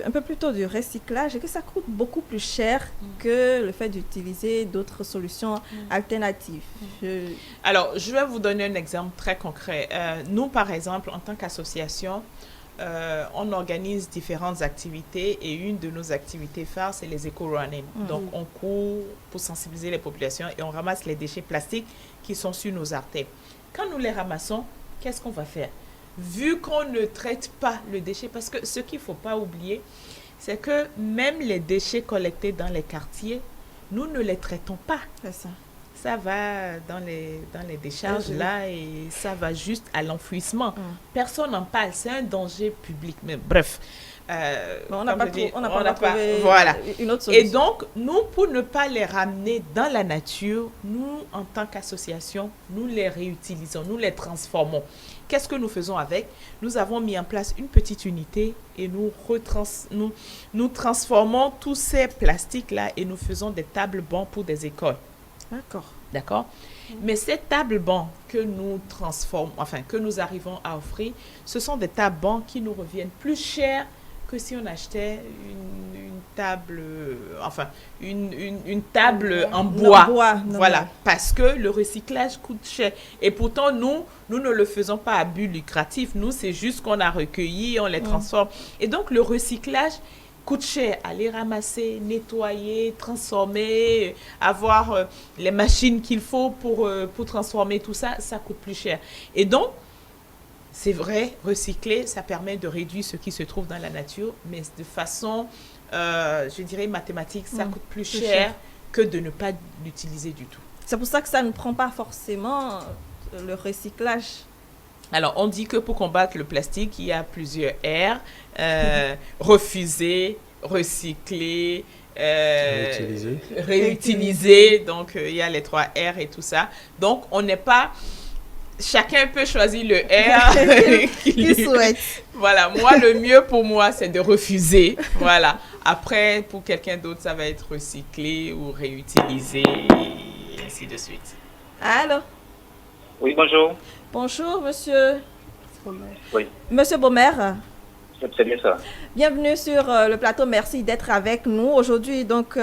un peu plus tôt du recyclage et que ça coûte beaucoup plus cher que le fait d'utiliser d'autres solutions alternatives. Alors, je vais vous donner un exemple très concret. Nous, par exemple, en tant qu'association, on organise différentes activités et une de nos activités phares, c'est les éco-running. Donc, on court pour sensibiliser les populations et on ramasse les déchets plastiques qui sont sur nos artères. Quand nous les ramassons, qu'est-ce qu'on va faire? Vu qu'on ne traite pas le déchet, parce que ce qu'il ne faut pas oublier, c'est que même les déchets collectés dans les quartiers, nous ne les traitons pas. C'est ça. Ça va dans les décharges là et ça va juste à l'enfouissement. Personne n'en parle, c'est un danger public. Mais bref, on n'a pas trouvé voilà. Une autre solution. Et donc, nous, pour ne pas les ramener dans la nature, nous, en tant qu'association, nous les réutilisons, nous les transformons. Qu'est-ce que nous faisons avec? Nous avons mis en place une petite unité et nous transformons tous ces plastiques-là et nous faisons des tables-bancs pour des écoles. D'accord. Mais ces tables-bancs que nous transformons, que nous arrivons à offrir, ce sont des tables-bancs qui nous reviennent plus chers que si on achetait une table en bois. Voilà, parce que le recyclage coûte cher. Et pourtant, nous ne le faisons pas à but lucratif. Nous, c'est juste qu'on a recueilli, on les transforme. Et donc, le recyclage coûte cher. Aller ramasser, nettoyer, transformer, avoir les machines qu'il faut pour transformer tout ça, ça coûte plus cher. Et donc, c'est vrai, recycler, ça permet de réduire ce qui se trouve dans la nature, mais de façon, je dirais, mathématique, ça coûte plus cher que de ne pas l'utiliser du tout. C'est pour ça que ça ne prend pas forcément le recyclage. Alors, on dit que pour combattre le plastique, il y a plusieurs R. Refuser, recycler, réutiliser. Donc, il y a les 3 R et tout ça. Donc, on n'est pas... Chacun peut choisir le R qu'il souhaite. Voilà, moi, le mieux pour moi, c'est de refuser. Voilà. Après, pour quelqu'un d'autre, ça va être recyclé ou réutilisé et ainsi de suite. Allô? Oui, bonjour. Bonjour, monsieur. Oui. Monsieur Baumer. C'est bien ça. Bienvenue sur le plateau. Merci d'être avec nous. Aujourd'hui, donc,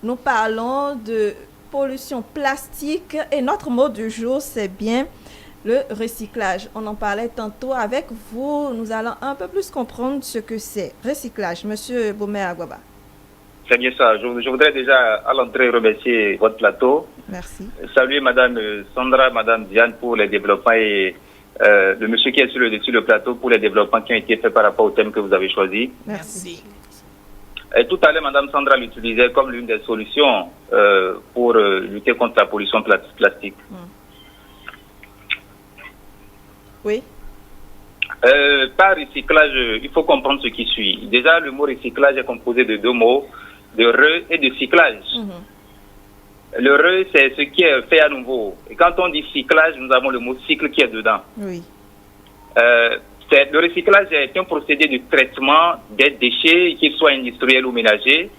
nous parlons de pollution plastique et notre mot du jour, c'est bien le recyclage. On en parlait tantôt avec vous. Nous allons un peu plus comprendre ce que c'est. Recyclage. Monsieur Baumer Agwaba. C'est bien ça. Je voudrais déjà à l'entrée remercier votre plateau. Merci. Saluer Madame Sandra, Madame Diane pour les développements et le monsieur qui est sur le plateau pour les développements qui ont été faits par rapport au thème que vous avez choisi. Merci. Et tout à l'heure, Mme Sandra l'utilisait comme l'une des solutions pour lutter contre la pollution plastique. Oui. Par recyclage, il faut comprendre ce qui suit. Déjà, le mot recyclage est composé de deux mots, de re et de cyclage. Le re, c'est ce qui est fait à nouveau. Et quand on dit cyclage, nous avons le mot cycle qui est dedans. Oui. Le recyclage est un procédé de traitement des déchets, qu'ils soient industriels ou ménagers,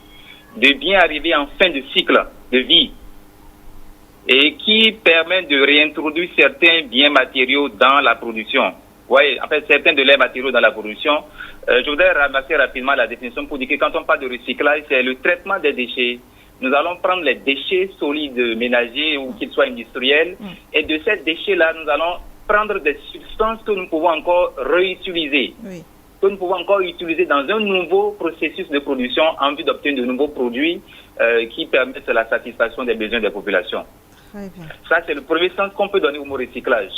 de bien arriver en fin de cycle de vie et qui permet de réintroduire certains biens matériaux dans la production. Oui, en fait, certains de leurs matériaux dans la production. Je voudrais ramasser rapidement la définition pour dire que quand on parle de recyclage, c'est le traitement des déchets. Nous allons prendre les déchets solides ménagers ou qu'ils soient industriels et de ces déchets-là, nous allons prendre des substances que nous pouvons encore réutiliser, que nous pouvons encore utiliser dans un nouveau processus de production en vue d'obtenir de nouveaux produits qui permettent la satisfaction des besoins des populations. Très bien. Ça, c'est le premier sens qu'on peut donner au mot recyclage.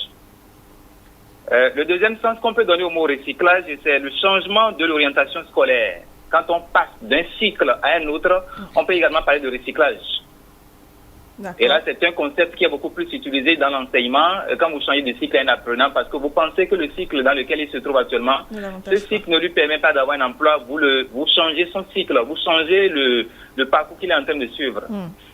Le deuxième sens qu'on peut donner au mot recyclage, c'est le changement de l'orientation scolaire. Quand on passe d'un cycle à un autre, on peut également parler de recyclage. Et là, c'est un concept qui est beaucoup plus utilisé dans l'enseignement quand vous changez de cycle à un apprenant parce que vous pensez que le cycle dans lequel il se trouve actuellement, ce cycle ne lui permet pas d'avoir un emploi. Vous changez son cycle, vous changez le parcours qu'il est en train de suivre.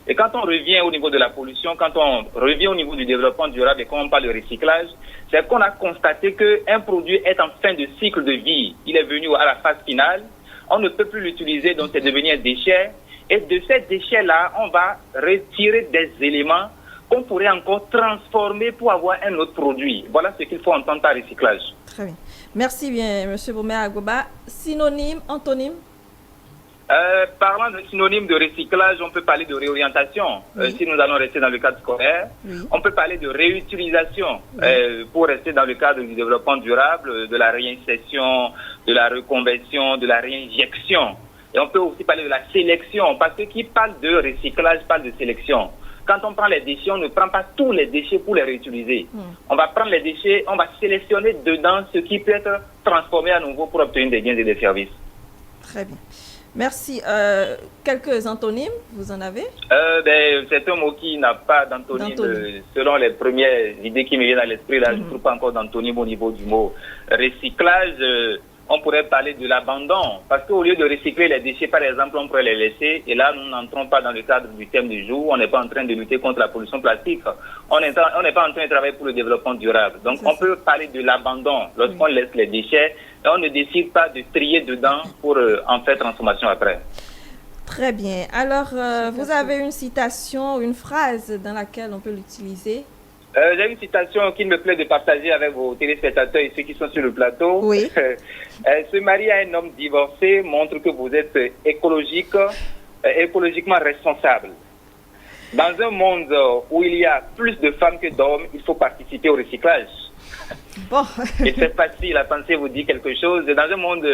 Et quand on revient au niveau de la pollution, quand on revient au niveau du développement durable et quand on parle de recyclage, c'est qu'on a constaté qu'un produit est en fin de cycle de vie. Il est venu à la phase finale. On ne peut plus l'utiliser, donc c'est devenu un déchet. Et de ces déchets-là, on va retirer des éléments qu'on pourrait encore transformer pour avoir un autre produit. Voilà ce qu'il faut entendre par recyclage. Très bien. Merci bien, M. Boumer Agboba. Synonyme, antonyme? Parlant de synonyme de recyclage, on peut parler de réorientation, si nous allons rester dans le cadre scolaire. On peut parler de réutilisation, pour rester dans le cadre du développement durable, de la réinsertion, de la reconversion, de la réinjection. Et on peut aussi parler de la sélection, parce que qui parle de recyclage parle de sélection. Quand on prend les déchets, on ne prend pas tous les déchets pour les réutiliser. On va prendre les déchets, on va sélectionner dedans ce qui peut être transformé à nouveau pour obtenir des biens et des services. Très bien. Merci. Quelques antonymes, vous en avez? C'est un mot qui n'a pas d'antonyme. Selon les premières idées qui me viennent à l'esprit, là, je ne trouve pas encore d'antonyme au niveau du mot recyclage. On pourrait parler de l'abandon, parce qu'au lieu de recycler les déchets, par exemple, on pourrait les laisser, et là, nous n'entrons pas dans le cadre du thème du jour, on n'est pas en train de lutter contre la pollution plastique, on n'est pas en train de travailler pour le développement durable. Donc, on peut parler de l'abandon lorsqu'on laisse les déchets, et on ne décide pas de trier dedans pour en faire transformation après. Très bien. Alors, vous avez une citation, une phrase dans laquelle on peut l'utiliser? J'ai une citation qu'il me plaît de partager avec vos téléspectateurs et ceux qui sont sur le plateau. Oui. Se marier à un homme divorcé montre que vous êtes écologiquement responsable. Dans un monde où il y a plus de femmes que d'hommes, il faut participer au recyclage. Bon. Et c'est facile, la pensée vous dit quelque chose. Dans un monde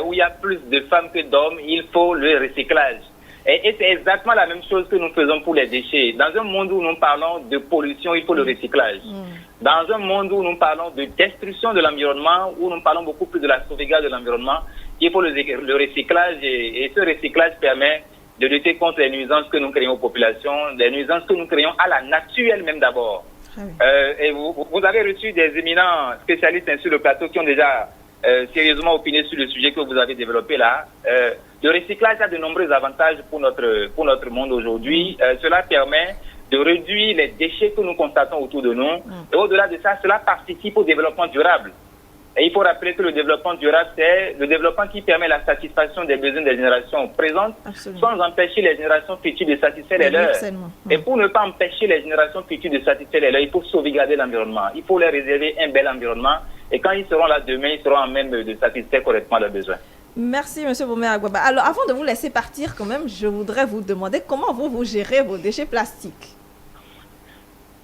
où il y a plus de femmes que d'hommes, il faut le recyclage. Et c'est exactement la même chose que nous faisons pour les déchets. Dans un monde où nous parlons de pollution, il faut le recyclage. Dans un monde où nous parlons de destruction de l'environnement, où nous parlons beaucoup plus de la sauvegarde de l'environnement, il faut le recyclage. Et ce recyclage permet de lutter contre les nuisances que nous créons aux populations, les nuisances que nous créons à la nature elle-même d'abord. Et vous avez reçu des éminents spécialistes sur le plateau qui ont déjà sérieusement opiné sur le sujet que vous avez développé là. Le recyclage a de nombreux avantages pour notre monde aujourd'hui. Cela permet de réduire les déchets que nous constatons autour de nous. Et au-delà de ça, cela participe au développement durable. Et il faut rappeler que le développement durable, c'est le développement qui permet la satisfaction des besoins des générations présentes, sans empêcher les générations futures de satisfaire les leurs. Et pour ne pas empêcher les générations futures de satisfaire les leurs, il faut sauvegarder l'environnement. Il faut leur réserver un bel environnement. Et quand ils seront là demain, ils seront en même de satisfaire correctement leurs besoins. Merci, M. Boumer Agboba. Alors, avant de vous laisser partir, quand même, je voudrais vous demander comment vous gérez vos déchets plastiques.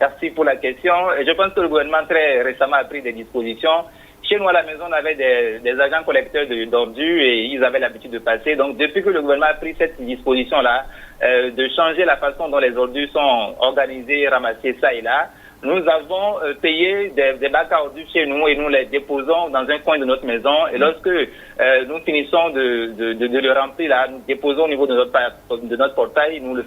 Merci pour la question. Je pense que le gouvernement très récemment a pris des dispositions. Chez nous, à la maison, on avait des agents collecteurs d'ordures et ils avaient l'habitude de passer. Donc, depuis que le gouvernement a pris cette disposition-là, de changer la façon dont les ordures sont organisées, ramassées ça et là, nous avons payé des bacs à ordures chez nous et nous les déposons dans un coin de notre maison. Et lorsque nous finissons de le remplir, là, nous déposons au niveau de notre portail, nous le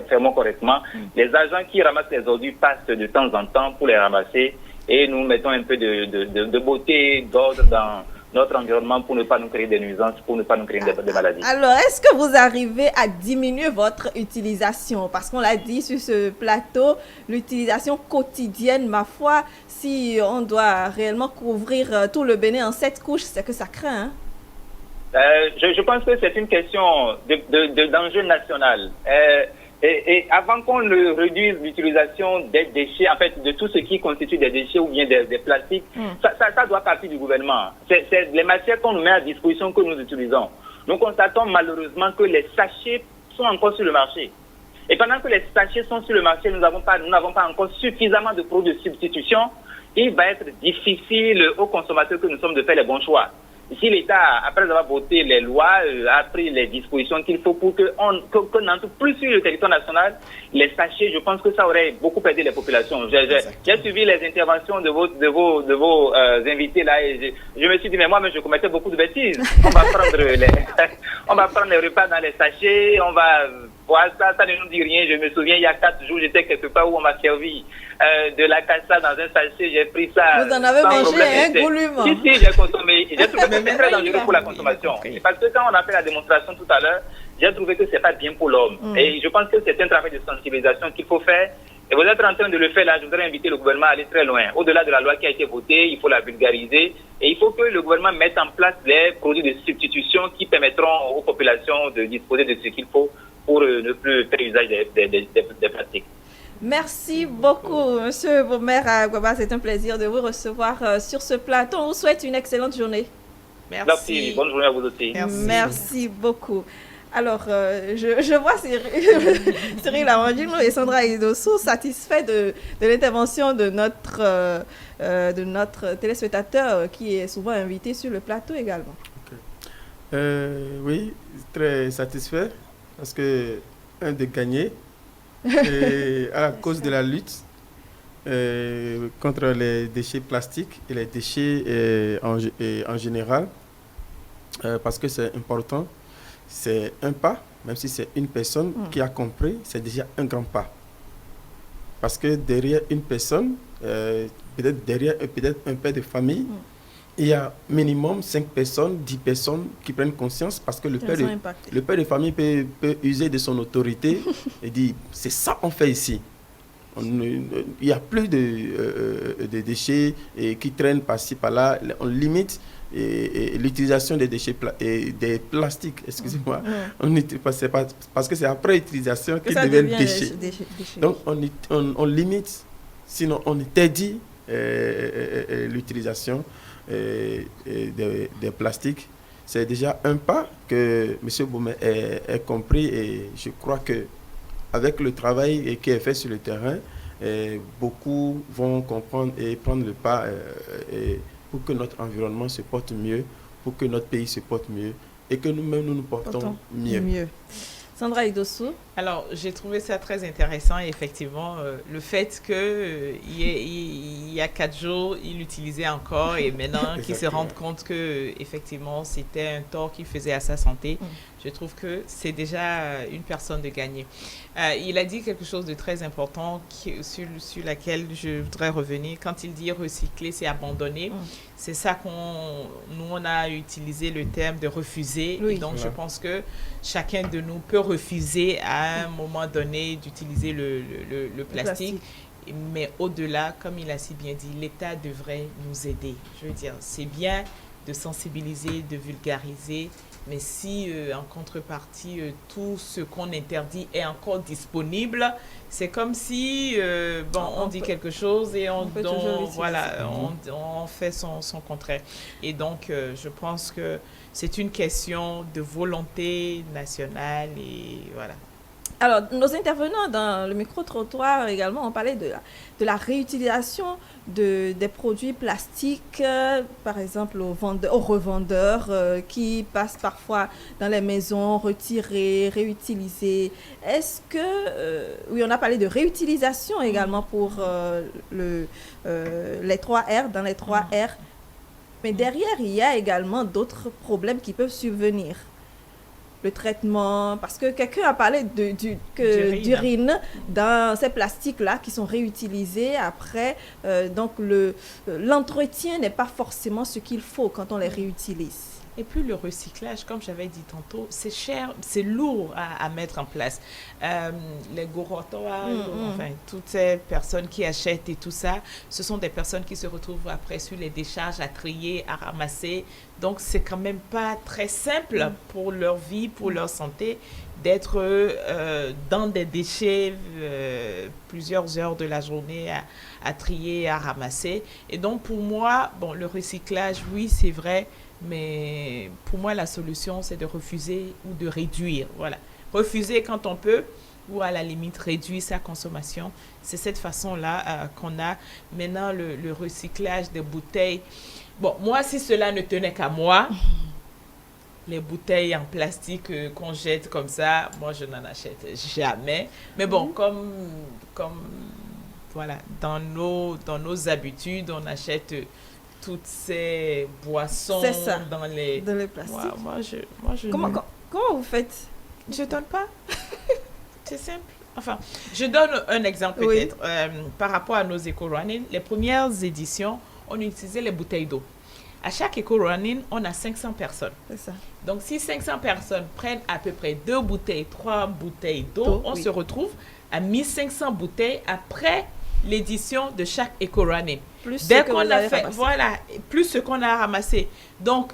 fermons correctement. Les agents qui ramassent les ordures passent de temps en temps pour les ramasser et nous mettons un peu de beauté, d'ordre dans notre environnement pour ne pas nous créer des nuisances, pour ne pas nous créer des maladies. Alors, est-ce que vous arrivez à diminuer votre utilisation? Parce qu'on l'a dit sur ce plateau, l'utilisation quotidienne, ma foi, si on doit réellement couvrir tout le Bénin en 7 couches, c'est que ça craint. Je pense que c'est une question d'enjeu national. Et avant qu'on ne réduise l'utilisation des déchets, en fait, de tout ce qui constitue des déchets ou bien des plastiques, ça doit partir du gouvernement. C'est les matières qu'on nous met à disposition que nous utilisons. Nous constatons malheureusement que les sachets sont encore sur le marché. Et pendant que les sachets sont sur le marché, nous n'avons pas encore suffisamment de produits de substitution. Il va être difficile aux consommateurs que nous sommes de faire les bons choix. Si l'État, après avoir voté les lois, a pris les dispositions qu'il faut pour qu'on n'entre plus sur le territoire national, les sachets, je pense que ça aurait beaucoup aidé les populations. J'ai suivi les interventions de vos invités là et je me suis dit, mais moi-même, je commettais beaucoup de bêtises. On va prendre les repas dans les sachets, on va voir ça ne nous dit rien. Je me souviens, il y a 4 jours, j'étais quelque part où on m'a servi de la cassa dans un sachet, j'ai pris ça. Vous en avez mangé goulûment. Si, j'ai consommé. J'ai trouvé que c'est très dangereux pour la consommation. Parce que quand on a fait la démonstration tout à l'heure, j'ai trouvé que c'est pas bien pour l'homme. Et je pense que c'est un travail de sensibilisation qu'il faut faire. Et vous êtes en train de le faire là, je voudrais inviter le gouvernement à aller très loin. Au-delà de la loi qui a été votée, il faut la vulgariser. Et il faut que le gouvernement mette en place les produits de substitution qui permettront aux populations de disposer de ce qu'il faut pour ne plus faire usage des plastiques. Merci beaucoup, Monsieur Bomer Agwaba. C'est un plaisir de vous recevoir sur ce plateau. On vous souhaite une excellente journée. Merci. Bonne journée à vous aussi. Merci beaucoup. Alors, je vois Cyril Amandino et Sandra Idossou satisfaits de l'intervention de notre téléspectateur qui est souvent invité sur le plateau également. Oui, très satisfait parce que un de gagner et à cause de la lutte contre les déchets plastiques et les déchets en général, parce que c'est important. C'est un pas, même si c'est une personne qui a compris, c'est déjà un grand pas. Parce que derrière une personne, peut-être derrière un père de famille, il y a minimum 5 personnes, 10 personnes qui prennent conscience parce que le père de famille peut user de son autorité et dire c'est ça qu'on fait ici. Il n'y a plus de déchets qui traînent par-ci, par-là. On limite l'utilisation des déchets des plastiques, excusez-moi. Parce que c'est après utilisation qu'ils deviennent déchets. Donc on limite, sinon on interdit l'utilisation des plastiques. C'est déjà un pas que M. Boumet a compris et je crois que avec le travail qui est fait sur le terrain, beaucoup vont comprendre et prendre le pas pour que notre environnement se porte mieux, pour que notre pays se porte mieux et que nous-mêmes nous portons mieux. Sandra Idossou. Alors, j'ai trouvé ça très intéressant et effectivement, le fait qu'il y a 4 jours, il l'utilisait encore et maintenant qu'il se rende compte que effectivement c'était un tort qu'il faisait à sa santé, je trouve que c'est déjà une personne de gagner. Il a dit quelque chose de très important sur laquelle je voudrais revenir. Quand il dit recycler, c'est abandonner. C'est ça nous on a utilisé le terme de refuser. Oui. Et donc, je pense que chacun de nous peut refuser à un moment donné d'utiliser le plastique. Mais au-delà, comme il a si bien dit, l'État devrait nous aider. Je veux dire, c'est bien de sensibiliser, de vulgariser, mais si en contrepartie, tout ce qu'on interdit est encore disponible, c'est comme si on dit quelque chose et on fait son contraire. Et donc, je pense que c'est une question de volonté nationale et voilà. Alors, nos intervenants dans le micro-trottoir également ont parlé de la réutilisation des produits plastiques, par exemple aux revendeurs qui passent parfois dans les maisons, retirer, réutiliser. Est-ce que... oui, on a parlé de réutilisation également pour les 3 R, dans les 3 R. Mais derrière, il y a également d'autres problèmes qui peuvent survenir. Le traitement, parce que quelqu'un a parlé d'urine dans ces plastiques-là qui sont réutilisés après. Donc, l'entretien n'est pas forcément ce qu'il faut quand on les réutilise. Et puis le recyclage, comme j'avais dit tantôt, c'est cher, c'est lourd à mettre en place. Les gorotois, enfin, toutes ces personnes qui achètent et tout ça, ce sont des personnes qui se retrouvent après sur les décharges à trier, à ramasser. Donc, c'est quand même pas très simple pour leur vie, pour leur santé, d'être dans des déchets plusieurs heures de la journée à trier, à ramasser. Et donc, pour moi, bon, le recyclage, oui, c'est vrai, mais pour moi, la solution, c'est de refuser ou de réduire. Voilà. Refuser quand on peut, ou à la limite réduire sa consommation. C'est cette façon-là qu'on a. Maintenant, le recyclage des bouteilles. Bon, moi, si cela ne tenait qu'à moi, les bouteilles en plastique qu'on jette comme ça, moi, je n'en achète jamais. Mais bon, comme voilà, dans nos habitudes, on achète toutes ces boissons dans les plastiques. Ouais, moi, je comment vous faites? Je donne pas. C'est simple. Enfin, je donne un exemple peut-être. Par rapport à nos éco-running, les premières éditions, on utilisait les bouteilles d'eau. À chaque éco-running, on a 500 personnes. C'est ça. Donc, si 500 personnes prennent à peu près 2 bouteilles, 3 bouteilles d'eau, on se retrouve à 1500 bouteilles après l'édition de chaque éco-running. Dès qu'on a fait, voilà, plus ce qu'on a ramassé. Donc,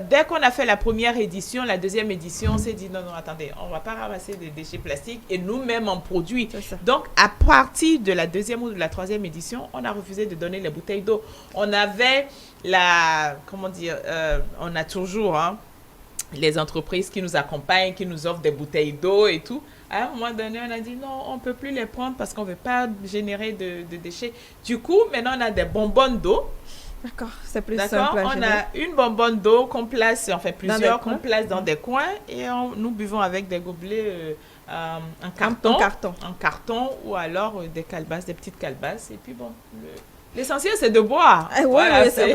dès qu'on a fait la première édition, la deuxième édition, on s'est dit, non, attendez, on ne va pas ramasser des déchets plastiques et nous-mêmes on produit. Donc, à partir de la deuxième ou de la troisième édition, on a refusé de donner les bouteilles d'eau. On avait on a toujours les entreprises qui nous accompagnent, qui nous offrent des bouteilles d'eau et tout. À un moment donné, on a dit non, on ne peut plus les prendre parce qu'on ne veut pas générer de déchets. Du coup, maintenant, on a des bonbonnes d'eau. D'accord, c'est plus simple. On a une bonbonne d'eau qu'on place, enfin plusieurs qu'on place dans des coins et nous buvons avec des gobelets en carton. En carton ou alors des calebasses, des petites calebasses. Et puis bon, l'essentiel, c'est de boire. Voilà, c'est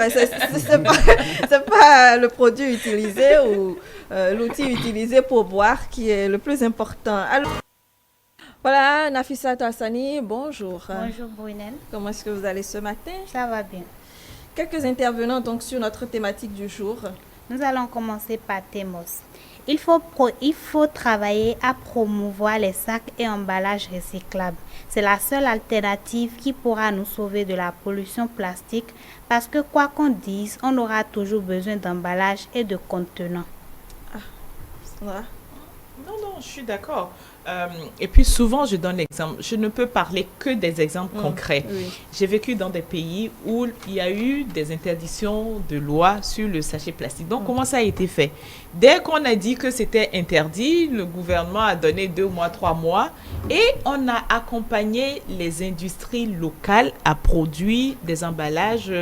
pas le produit utilisé ou l'outil utilisé pour boire qui est le plus important. Alors, voilà, Nafissa Tassani, bonjour. Bonjour, Brunel. Comment est-ce que vous allez ce matin? Ça va bien. Quelques intervenants donc sur notre thématique du jour. Nous allons commencer par Temos. Il faut travailler à promouvoir les sacs et emballages recyclables. C'est la seule alternative qui pourra nous sauver de la pollution plastique parce que quoi qu'on dise, on aura toujours besoin d'emballage et de contenants. Voilà. Non, je suis d'accord. Et puis souvent, je donne l'exemple. Je ne peux parler que des exemples concrets. Oui. J'ai vécu dans des pays où il y a eu des interdictions de loi sur le sachet plastique. Donc, comment ça a été fait? Dès qu'on a dit que c'était interdit, le gouvernement a donné 2 mois, 3 mois et on a accompagné les industries locales à produire des emballages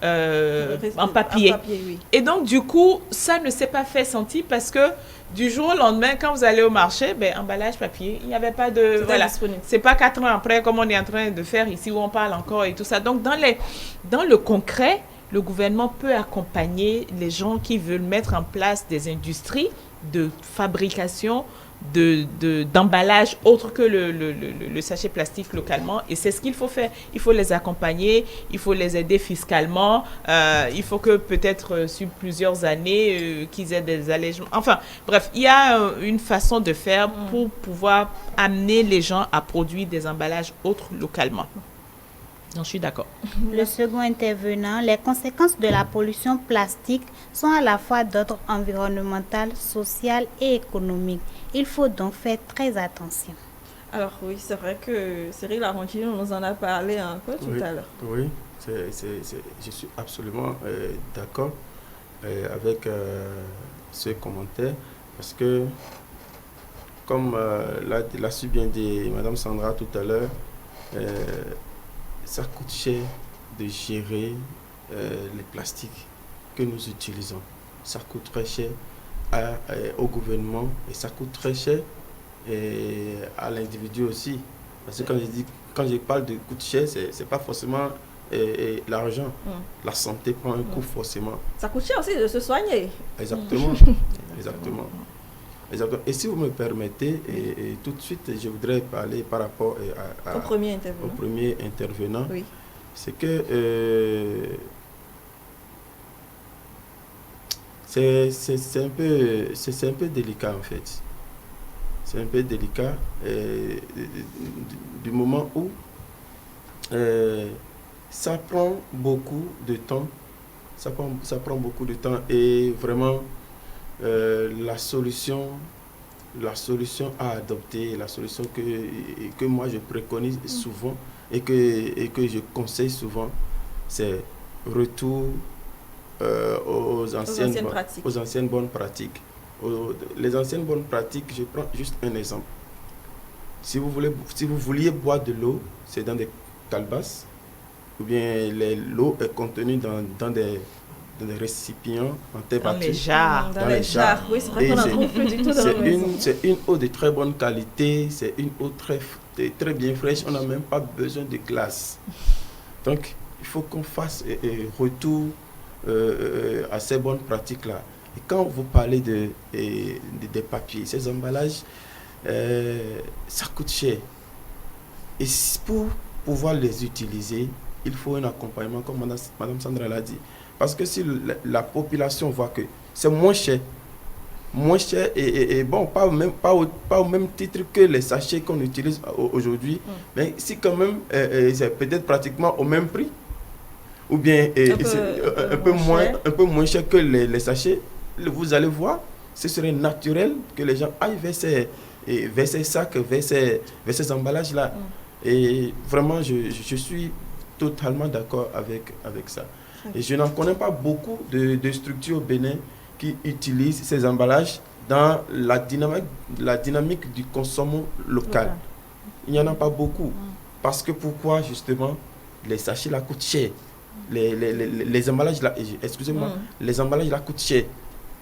en papier. Oui. Et donc, du coup, ça ne s'est pas fait sentir parce que du jour au lendemain, quand vous allez au marché, emballage papier, il n'y avait pas de... Voilà, c'est pas 4 ans après, comme on est en train de faire ici, où on parle encore et tout ça. Donc, dans le concret, le gouvernement peut accompagner les gens qui veulent mettre en place des industries de fabrication d'emballage autre que le sachet plastique localement. Et c'est ce qu'il faut faire. Il faut les accompagner, il faut les aider fiscalement, il faut que peut-être sur plusieurs années, qu'ils aient des allègements. Enfin, bref, il y a une façon de faire pour pouvoir amener les gens à produire des emballages autres localement. Non, je suis d'accord. Le second intervenant, les conséquences de la pollution plastique sont à la fois d'ordre environnemental, social et économique. Il faut donc faire très attention. Alors oui, c'est vrai que Cyril Arantino nous en a parlé un peu tout à l'heure. Oui, je suis absolument d'accord avec ce commentaire parce que comme l'a su bien dit Madame Sandra tout à l'heure, ça coûte cher de gérer les plastiques que nous utilisons. Ça coûte très cher au gouvernement et ça coûte très cher à l'individu aussi. Parce que quand je parle de coût cher, c'est pas forcément l'argent. La santé prend un coût forcément. Ça coûte cher aussi de se soigner. Exactement. Exactement. Et si vous me permettez, et tout de suite, je voudrais parler par rapport au premier intervenant. Oui. C'est que c'est un peu délicat en fait. C'est un peu délicat du moment où ça prend beaucoup de temps. Ça prend beaucoup de temps et vraiment la solution à adopter, la solution que moi je préconise souvent et que je conseille souvent, c'est retour aux anciennes bonnes pratiques. Les anciennes bonnes pratiques, je prends juste un exemple. Si vous vouliez boire de l'eau, c'est dans des calebasses, ou bien l'eau est contenue dans des récipients en terre battue. Dans les jarres. Oui, c'est vrai qu'on n'en trouve plus du tout dans la maison. C'est une eau de très bonne qualité, c'est une eau très bien fraîche, on n'a même pas besoin de glace. Donc, il faut qu'on fasse retour à ces bonnes pratiques-là. Et quand vous parlez des papiers, ces emballages, ça coûte cher. Et pour pouvoir les utiliser, il faut un accompagnement, comme Madame Sandra l'a dit. Parce que si la population voit que c'est moins cher et bon, pas au même titre que les sachets qu'on utilise aujourd'hui, mais si quand même c'est peut-être pratiquement au même prix, ou bien un peu moins cher que les sachets, vous allez voir, ce serait naturel que les gens aillent vers ces sacs, vers ces emballages-là. Et vraiment, je suis totalement d'accord avec ça. Et je n'en connais pas beaucoup de structures au Bénin qui utilisent ces emballages dans la dynamique du consommation local. Il n'y en a pas beaucoup. Parce que pourquoi, justement, les sachets là coûtent cher. Les emballages là, excusez-moi, les emballages là coûtent cher.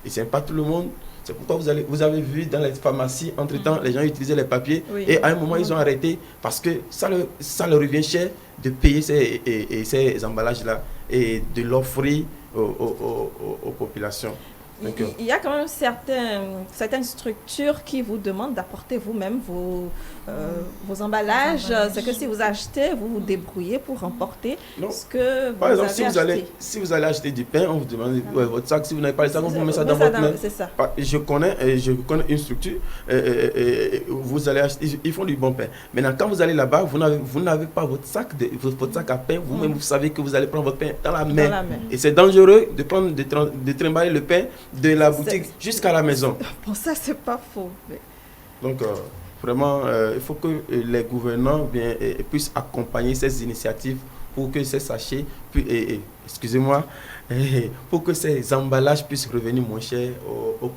Et c'est pas tout le monde. C'est pourquoi vous avez vu dans les pharmacies, entre-temps, les gens utilisaient les papiers. Et à un moment, ils ont arrêté parce que ça leur revient cher de payer ces emballages-là et de l'offrir aux populations. Donc, il y a quand même certaines structures qui vous demandent d'apporter vous-même vos emballages. C'est que si vous achetez, vous vous débrouillez pour emporter ce que vous avez acheté. Si vous allez acheter du pain, on vous demande votre sac. Si vous n'avez pas le sac, on vous met ça dans votre main. C'est ça. Je connais une structure, vous allez acheter, ils font du bon pain. Maintenant, quand vous allez là-bas, vous n'avez pas votre sac à pain. Vous-même, vous savez que vous allez prendre votre pain dans la main. Et c'est dangereux de trimballer le pain de la boutique jusqu'à la maison. Bon, ça, c'est pas faux. Mais... Donc, vraiment, il faut que les gouvernants puissent accompagner ces initiatives pour que ces sachets, excusez-moi, pour que ces emballages puissent revenir moins chers aux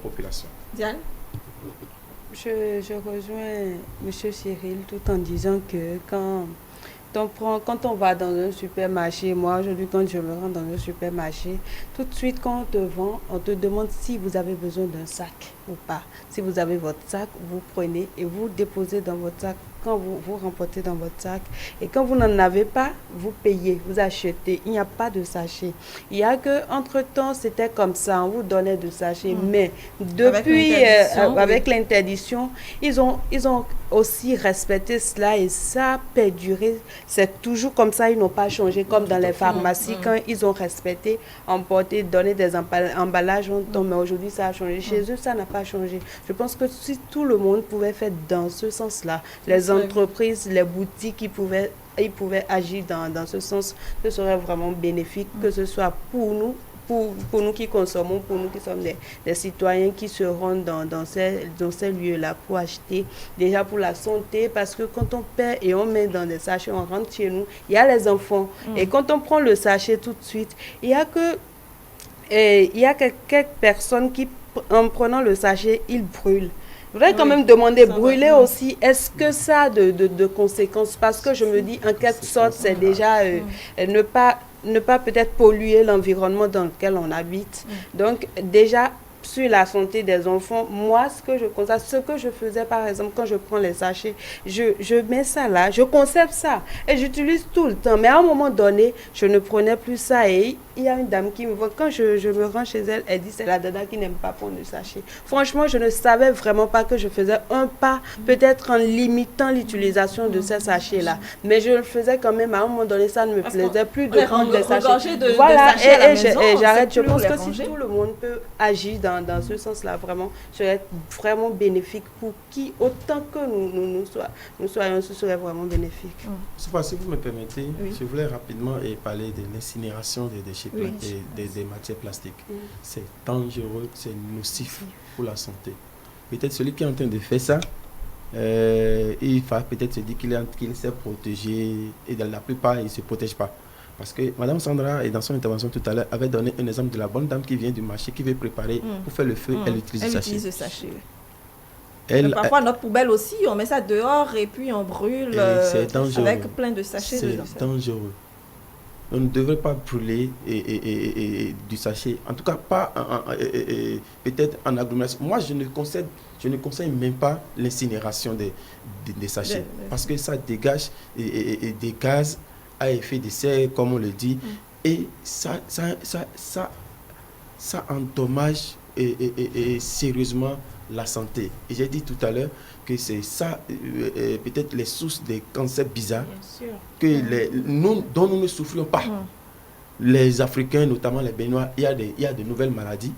populations. Diane? Je rejoins M. Cyril tout en disant que quand on va dans un supermarché, moi aujourd'hui quand je me rends dans un supermarché, tout de suite quand on te vend, on te demande si vous avez besoin d'un sac ou pas. Si vous avez votre sac, vous prenez et vous déposez dans votre sac. Quand vous remportez dans votre sac et quand vous n'en avez pas, vous payez, vous achetez. Il n'y a pas de sachet. Il y a que entre-temps, c'était comme ça, on vous donnait de sachets. Mais depuis, avec l'interdiction, ils ont aussi respecté cela et ça a perduré. C'est toujours comme ça, ils n'ont pas changé. Comme dans les pharmacies, quand ils ont respecté, emporté, donné des emballages, mais aujourd'hui, ça a changé. Chez eux, ça n'a pas changé. Je pense que si tout le monde pouvait faire dans ce sens-là, les entreprises, les boutiques, ils pouvaient agir dans ce sens, ce serait vraiment bénéfique, que ce soit pour nous qui consommons, pour nous qui sommes des citoyens qui se rendent dans ces lieux-là pour acheter, déjà pour la santé, parce que quand on paie et on met dans des sachets, on rentre chez nous, il y a les enfants. Et quand on prend le sachet tout de suite, il y a quelques personnes qui, en prenant le sachet, ils brûlent. Je voudrais quand même demander, brûler aussi, est-ce que ça a de conséquences? Parce que je me dis, en quelque sorte, c'est déjà ne pas peut-être polluer l'environnement dans lequel on habite. Donc, déjà, sur la santé des enfants, moi, ce que je constate, ce que je faisais, par exemple, quand je prends les sachets, je mets ça là, je conserve ça et j'utilise tout le temps. Mais à un moment donné, je ne prenais plus ça et il y a une dame qui me voit, quand je me rends chez elle, elle dit c'est la dada qui n'aime pas prendre le sachet. Franchement, je ne savais vraiment pas que je faisais un pas, peut-être en limitant l'utilisation de ces sachets-là. Mais je le faisais quand même, à un moment donné, ça ne me plaisait plus de prendre des sachets. Voilà, et j'arrête. Je pense que si tout le monde peut agir dans ce sens-là, vraiment, ça serait vraiment bénéfique pour qui, autant que nous soyons, ce serait vraiment bénéfique. Si vous me permettez, je voulais rapidement parler de l'incinération des déchets des matières plastiques. C'est dangereux, c'est nocif pour la santé. Peut-être celui qui est en train de faire ça, il va peut-être se dire qu'il s'est protégé et dans la plupart, il ne se protège pas. Parce que Mme Sandra, dans son intervention tout à l'heure, avait donné un exemple de la bonne dame qui vient du marché, qui veut préparer pour faire le feu, elle utilise le sachet. Parfois, notre poubelle aussi, on met ça dehors et puis on brûle avec plein de sachets. C'est dangereux. On ne devrait pas brûler du sachet. En tout cas, pas peut-être en agglomération. Moi, je ne conseille même pas l'incinération des sachets. Parce que ça dégage des gaz à effet de serre, comme on le dit. Et ça endommage sérieusement la santé. Et j'ai dit tout à l'heure que c'est ça, peut-être les sources des cancers bizarres dont nous ne souffrions pas. Les Africains, notamment les Béninois, il y a de nouvelles maladies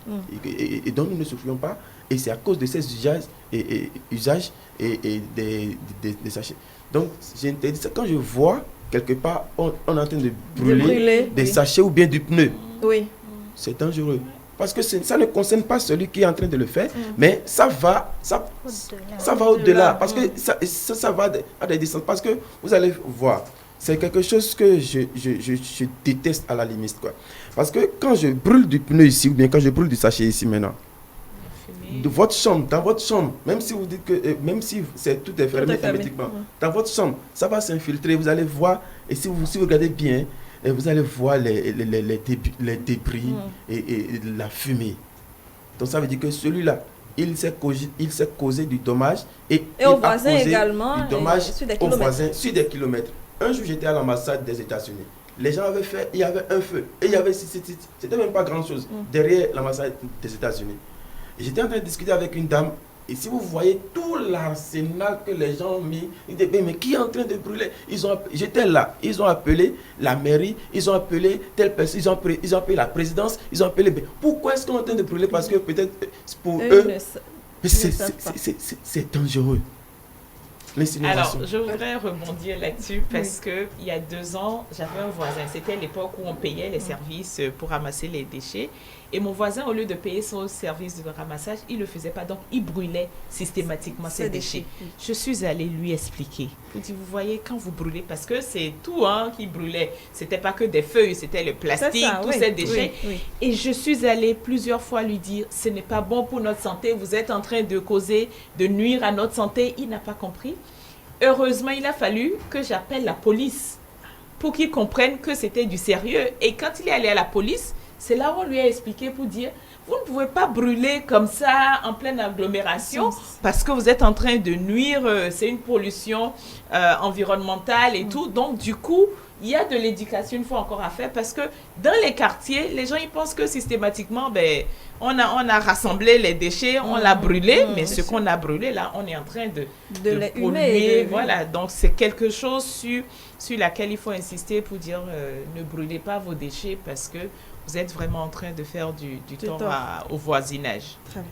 et dont nous ne souffrions pas. Et c'est à cause de ces usages et des sachets. Donc, quand je vois quelque part, on est en train de brûler des sachets ou bien du pneu, c'est dangereux. Parce que ça ne concerne pas celui qui est en train de le faire, mais ça va au-delà. Parce que ça va à des distances. Parce que vous allez voir, c'est quelque chose que je déteste à la limite, quoi. Parce que quand je brûle du pneu ici, ou bien quand je brûle du sachet ici maintenant, dans votre chambre, même si vous dites que, même si tout est fermé hermétiquement, dans votre chambre, ça va s'infiltrer, vous allez voir, et si vous regardez bien, et vous allez voir les débris et la fumée. Donc ça veut dire que celui-là, il s'est causé du dommage et aux voisins également, du dommage aux voisins sur des kilomètres. Un jour, j'étais à l'ambassade des États-Unis. Les gens avaient fait, il y avait un feu et c'était même pas grand-chose derrière l'ambassade des États-Unis. Et j'étais en train de discuter avec une dame. Et si vous voyez tout l'arsenal que les gens ont mis, ils disent, mais qui est en train de brûler? J'étais là, ils ont appelé la mairie, ils ont appelé telle personne, ils ont appelé la présidence, ils ont appelé... Pourquoi est-ce qu'on est en train de brûler? Parce que peut-être pour eux, c'est dangereux. Alors, je voudrais rebondir là-dessus parce que il y a 2 ans, j'avais un voisin. C'était l'époque où on payait les services pour ramasser les déchets. Et mon voisin, au lieu de payer son service de ramassage, il ne le faisait pas. Donc, il brûlait systématiquement ses déchets. Je suis allée lui expliquer. Je lui dis, vous voyez, quand vous brûlez, parce que c'est tout qui brûlait. Ce n'était pas que des feuilles, c'était le plastique, tous ces déchets. Et je suis allée plusieurs fois lui dire, ce n'est pas bon pour notre santé. Vous êtes en train de nuire à notre santé. Il n'a pas compris. Heureusement, il a fallu que j'appelle la police pour qu'il comprenne que c'était du sérieux. Et quand il est allé à la police, c'est là où on lui a expliqué pour dire, vous ne pouvez pas brûler comme ça en pleine agglomération parce que vous êtes en train de nuire, c'est une pollution environnementale et tout. Donc, du coup, il y a de l'éducation une fois encore à faire parce que dans les quartiers, les gens ils pensent que systématiquement, on a rassemblé les déchets, on l'a brûlé, mais ce qu'on a brûlé là, on est en train de les polluer. Voilà, donc c'est quelque chose sur laquelle il faut insister pour dire ne brûlez pas vos déchets parce que vous êtes vraiment en train de faire du tort au voisinage. Très bien.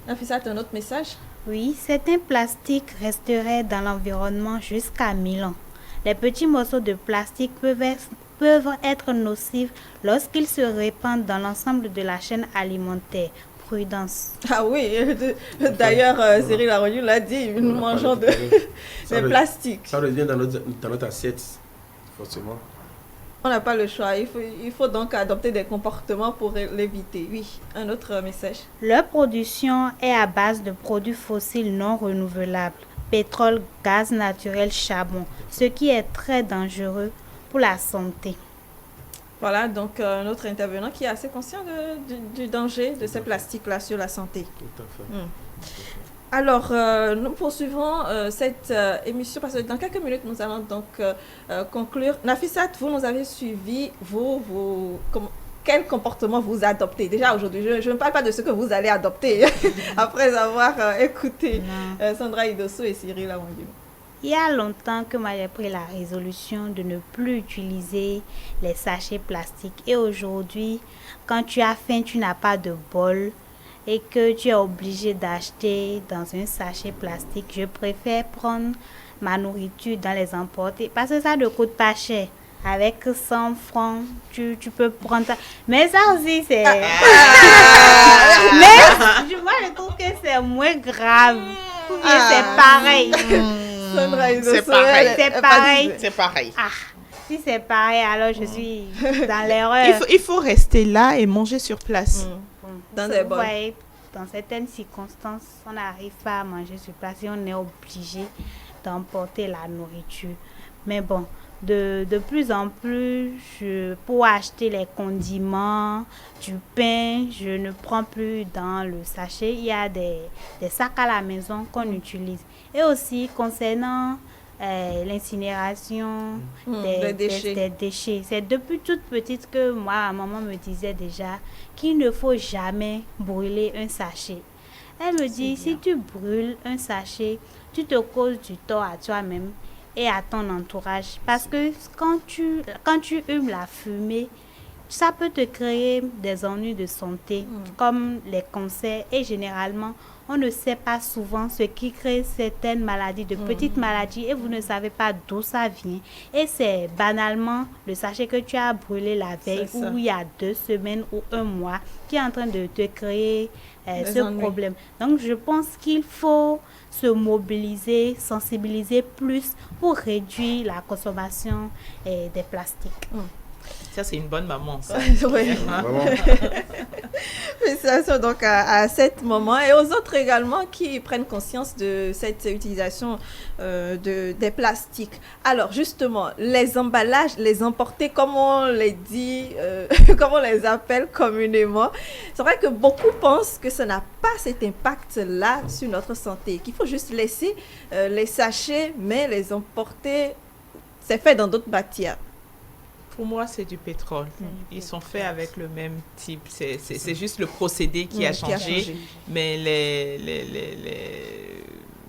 Nafissa, tu as un autre message? Oui, certains plastiques resteraient dans l'environnement jusqu'à 1000 ans. Les petits morceaux de plastique peuvent être nocifs lorsqu'ils se répandent dans l'ensemble de la chaîne alimentaire. Prudence. Ah oui, d'ailleurs, Cyril Arroyo l'a dit, nous mangeons des plastiques. Ça revient dans notre assiette, forcément. On n'a pas le choix. Il faut donc adopter des comportements pour l'éviter. Oui, un autre message. Leur production est à base de produits fossiles non renouvelables, pétrole, gaz naturel, charbon, ce qui est très dangereux pour la santé. Voilà, donc notre intervenant qui est assez conscient du danger de ces plastiques-là sur la santé. Tout à fait. Alors, nous poursuivons cette émission parce que dans quelques minutes, nous allons donc conclure. Nafissat, vous nous avez suivi, quel comportement vous adoptez? Déjà aujourd'hui, je ne parle pas de ce que vous allez adopter après avoir écouté Sandra Idosso et Cyril Awangilo. Il y a longtemps que moi j'ai pris la résolution de ne plus utiliser les sachets plastiques. Et aujourd'hui, quand tu as faim, tu n'as pas de bol et que tu es obligé d'acheter dans un sachet plastique, je préfère prendre ma nourriture dans les emporter parce que ça ne coûte pas cher. Avec 100 francs, tu peux prendre ça. Mais ça aussi, c'est... Mais moi, je trouve que c'est moins grave. C'est pareil. C'est pareil. Ah, si c'est pareil, alors je suis dans l'erreur. Il faut rester là et manger sur place. Dans des bols. Ouais, dans certaines circonstances, on n'arrive pas à manger sur place et on est obligé d'emporter la nourriture. Mais bon, de plus en plus, pour acheter les condiments, du pain, je ne prends plus dans le sachet. Il y a des sacs à la maison qu'on utilise. Et aussi, concernant l'incinération des déchets. C'est depuis toute petite que moi, maman me disait déjà qu'il ne faut jamais brûler un sachet. Elle me dit, si tu brûles un sachet, tu te causes du tort à toi-même et à ton entourage. Parce que quand tu humes la fumée, ça peut te créer des ennuis de santé, comme les cancers. Et généralement, on ne sait pas souvent ce qui crée certaines maladies, de petites maladies, et vous ne savez pas d'où ça vient. Et c'est banalement le sachet que tu as brûlé la veille ou il y a 2 semaines ou 1 mois qui est en train de te créer ce problème. Donc, je pense qu'il faut se mobiliser, sensibiliser plus pour réduire la consommation des plastiques. Ça, c'est une bonne maman, ça. Oui. Félicitations donc à cet moment et aux autres également qui prennent conscience de cette utilisation des plastiques. Alors, justement, les emballages, les emportés, comme on les dit, comme on les appelle communément, c'est vrai que beaucoup pensent que ça n'a pas cet impact-là sur notre santé, qu'il faut juste laisser les sachets, mais les emporter, c'est fait dans d'autres matières. Pour moi, c'est du pétrole. Ils sont faits avec le même type. C'est juste le procédé qui a changé. Mais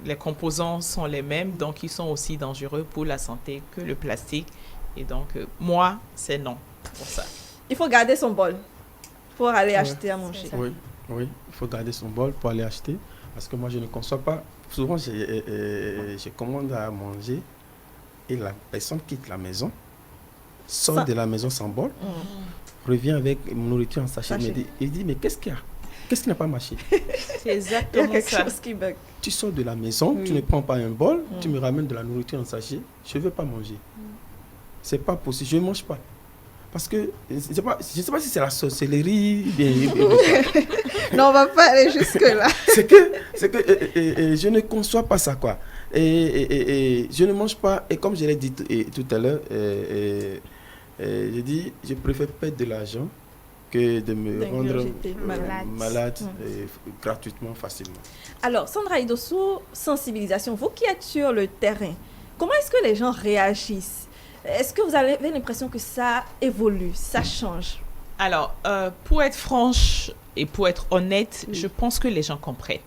les composants sont les mêmes, donc ils sont aussi dangereux pour la santé que le plastique. Et donc, moi, c'est non pour ça. Il faut garder son bol pour aller acheter à manger. Oui, il faut garder son bol pour aller acheter. Parce que moi, je ne conçois pas. Souvent, je commande à manger et la personne quitte la maison, sort de la maison sans bol, revient avec mon nourriture en sachet. Il dit, mais qu'est-ce qu'il y a? Qu'est-ce qui n'a pas marché? C'est exactement quelque ça. chose qui bug. Tu sors de la maison, tu ne prends pas un bol, tu me ramènes de la nourriture en sachet, je ne veux pas manger. C'est pas possible, je ne mange pas. Parce que, je ne sais pas si c'est la sorcellerie. Non, on ne va pas aller jusque-là. c'est que je ne conçois pas ça, quoi. Et je ne mange pas, et comme je l'ai dit tout à l'heure, je dis, je préfère perdre de l'argent que de me rendre malade gratuitement, facilement. Alors, Sandra Idosso, sensibilisation, vous qui êtes sur le terrain, comment est-ce que les gens réagissent? Est-ce que vous avez l'impression que ça évolue, ça change? Alors, pour être franche et pour être honnête, je pense que les gens comprennent.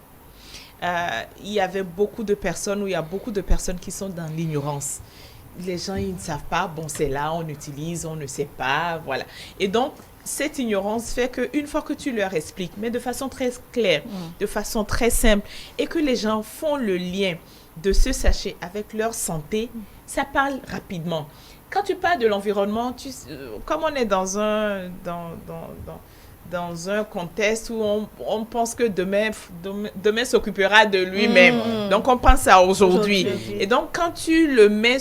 Il y avait beaucoup de personnes, ou il y a beaucoup de personnes qui sont dans l'ignorance. Les gens, ils ne savent pas, bon, c'est là, on utilise, on ne sait pas, voilà. Et donc, cette ignorance fait qu'une fois que tu leur expliques, mais de façon très claire, de façon très simple, et que les gens font le lien de ce sachet avec leur santé, ça parle rapidement. Quand tu parles de l'environnement, comme on est dans dans un contexte où on pense que demain s'occupera de lui-même. Donc, on pense à aujourd'hui. Et donc, quand tu le mets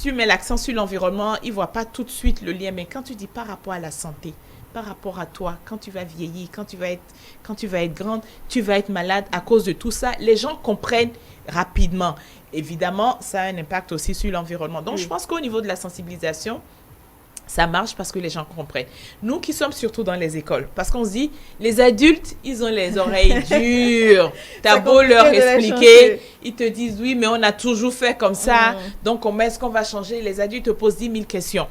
tu mets l'accent sur l'environnement, il ne voit pas tout de suite le lien. Mais quand tu dis par rapport à la santé, par rapport à toi, quand tu vas vieillir, quand tu vas être grande, tu vas être malade à cause de tout ça, les gens comprennent rapidement. Évidemment, ça a un impact aussi sur l'environnement. Donc, je pense qu'au niveau de la sensibilisation, ça marche parce que les gens comprennent. Nous qui sommes surtout dans les écoles, parce qu'on se dit, les adultes, ils ont les oreilles dures. T'as beau leur expliquer, ils te disent, oui, mais on a toujours fait comme ça. Donc, comment est-ce qu'on va changer? Les adultes te posent 10 000 questions.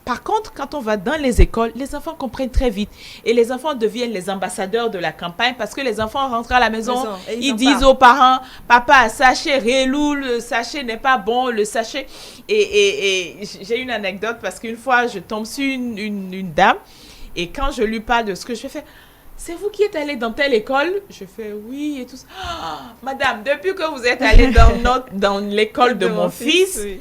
Par contre, quand on va dans les écoles, les enfants comprennent très vite. Et les enfants deviennent les ambassadeurs de la campagne parce que les enfants rentrent à la maison, ils disent aux parents, papa, sachet relou, le sachet n'est pas bon, le sachet... Et j'ai une anecdote parce qu'une fois, je tombe sur une dame et quand je lui parle de ce que je fais, c'est vous qui êtes allée dans telle école? Je fais oui et tout ça. Oh, madame, depuis que vous êtes allée dans l'école de mon fils... Oui.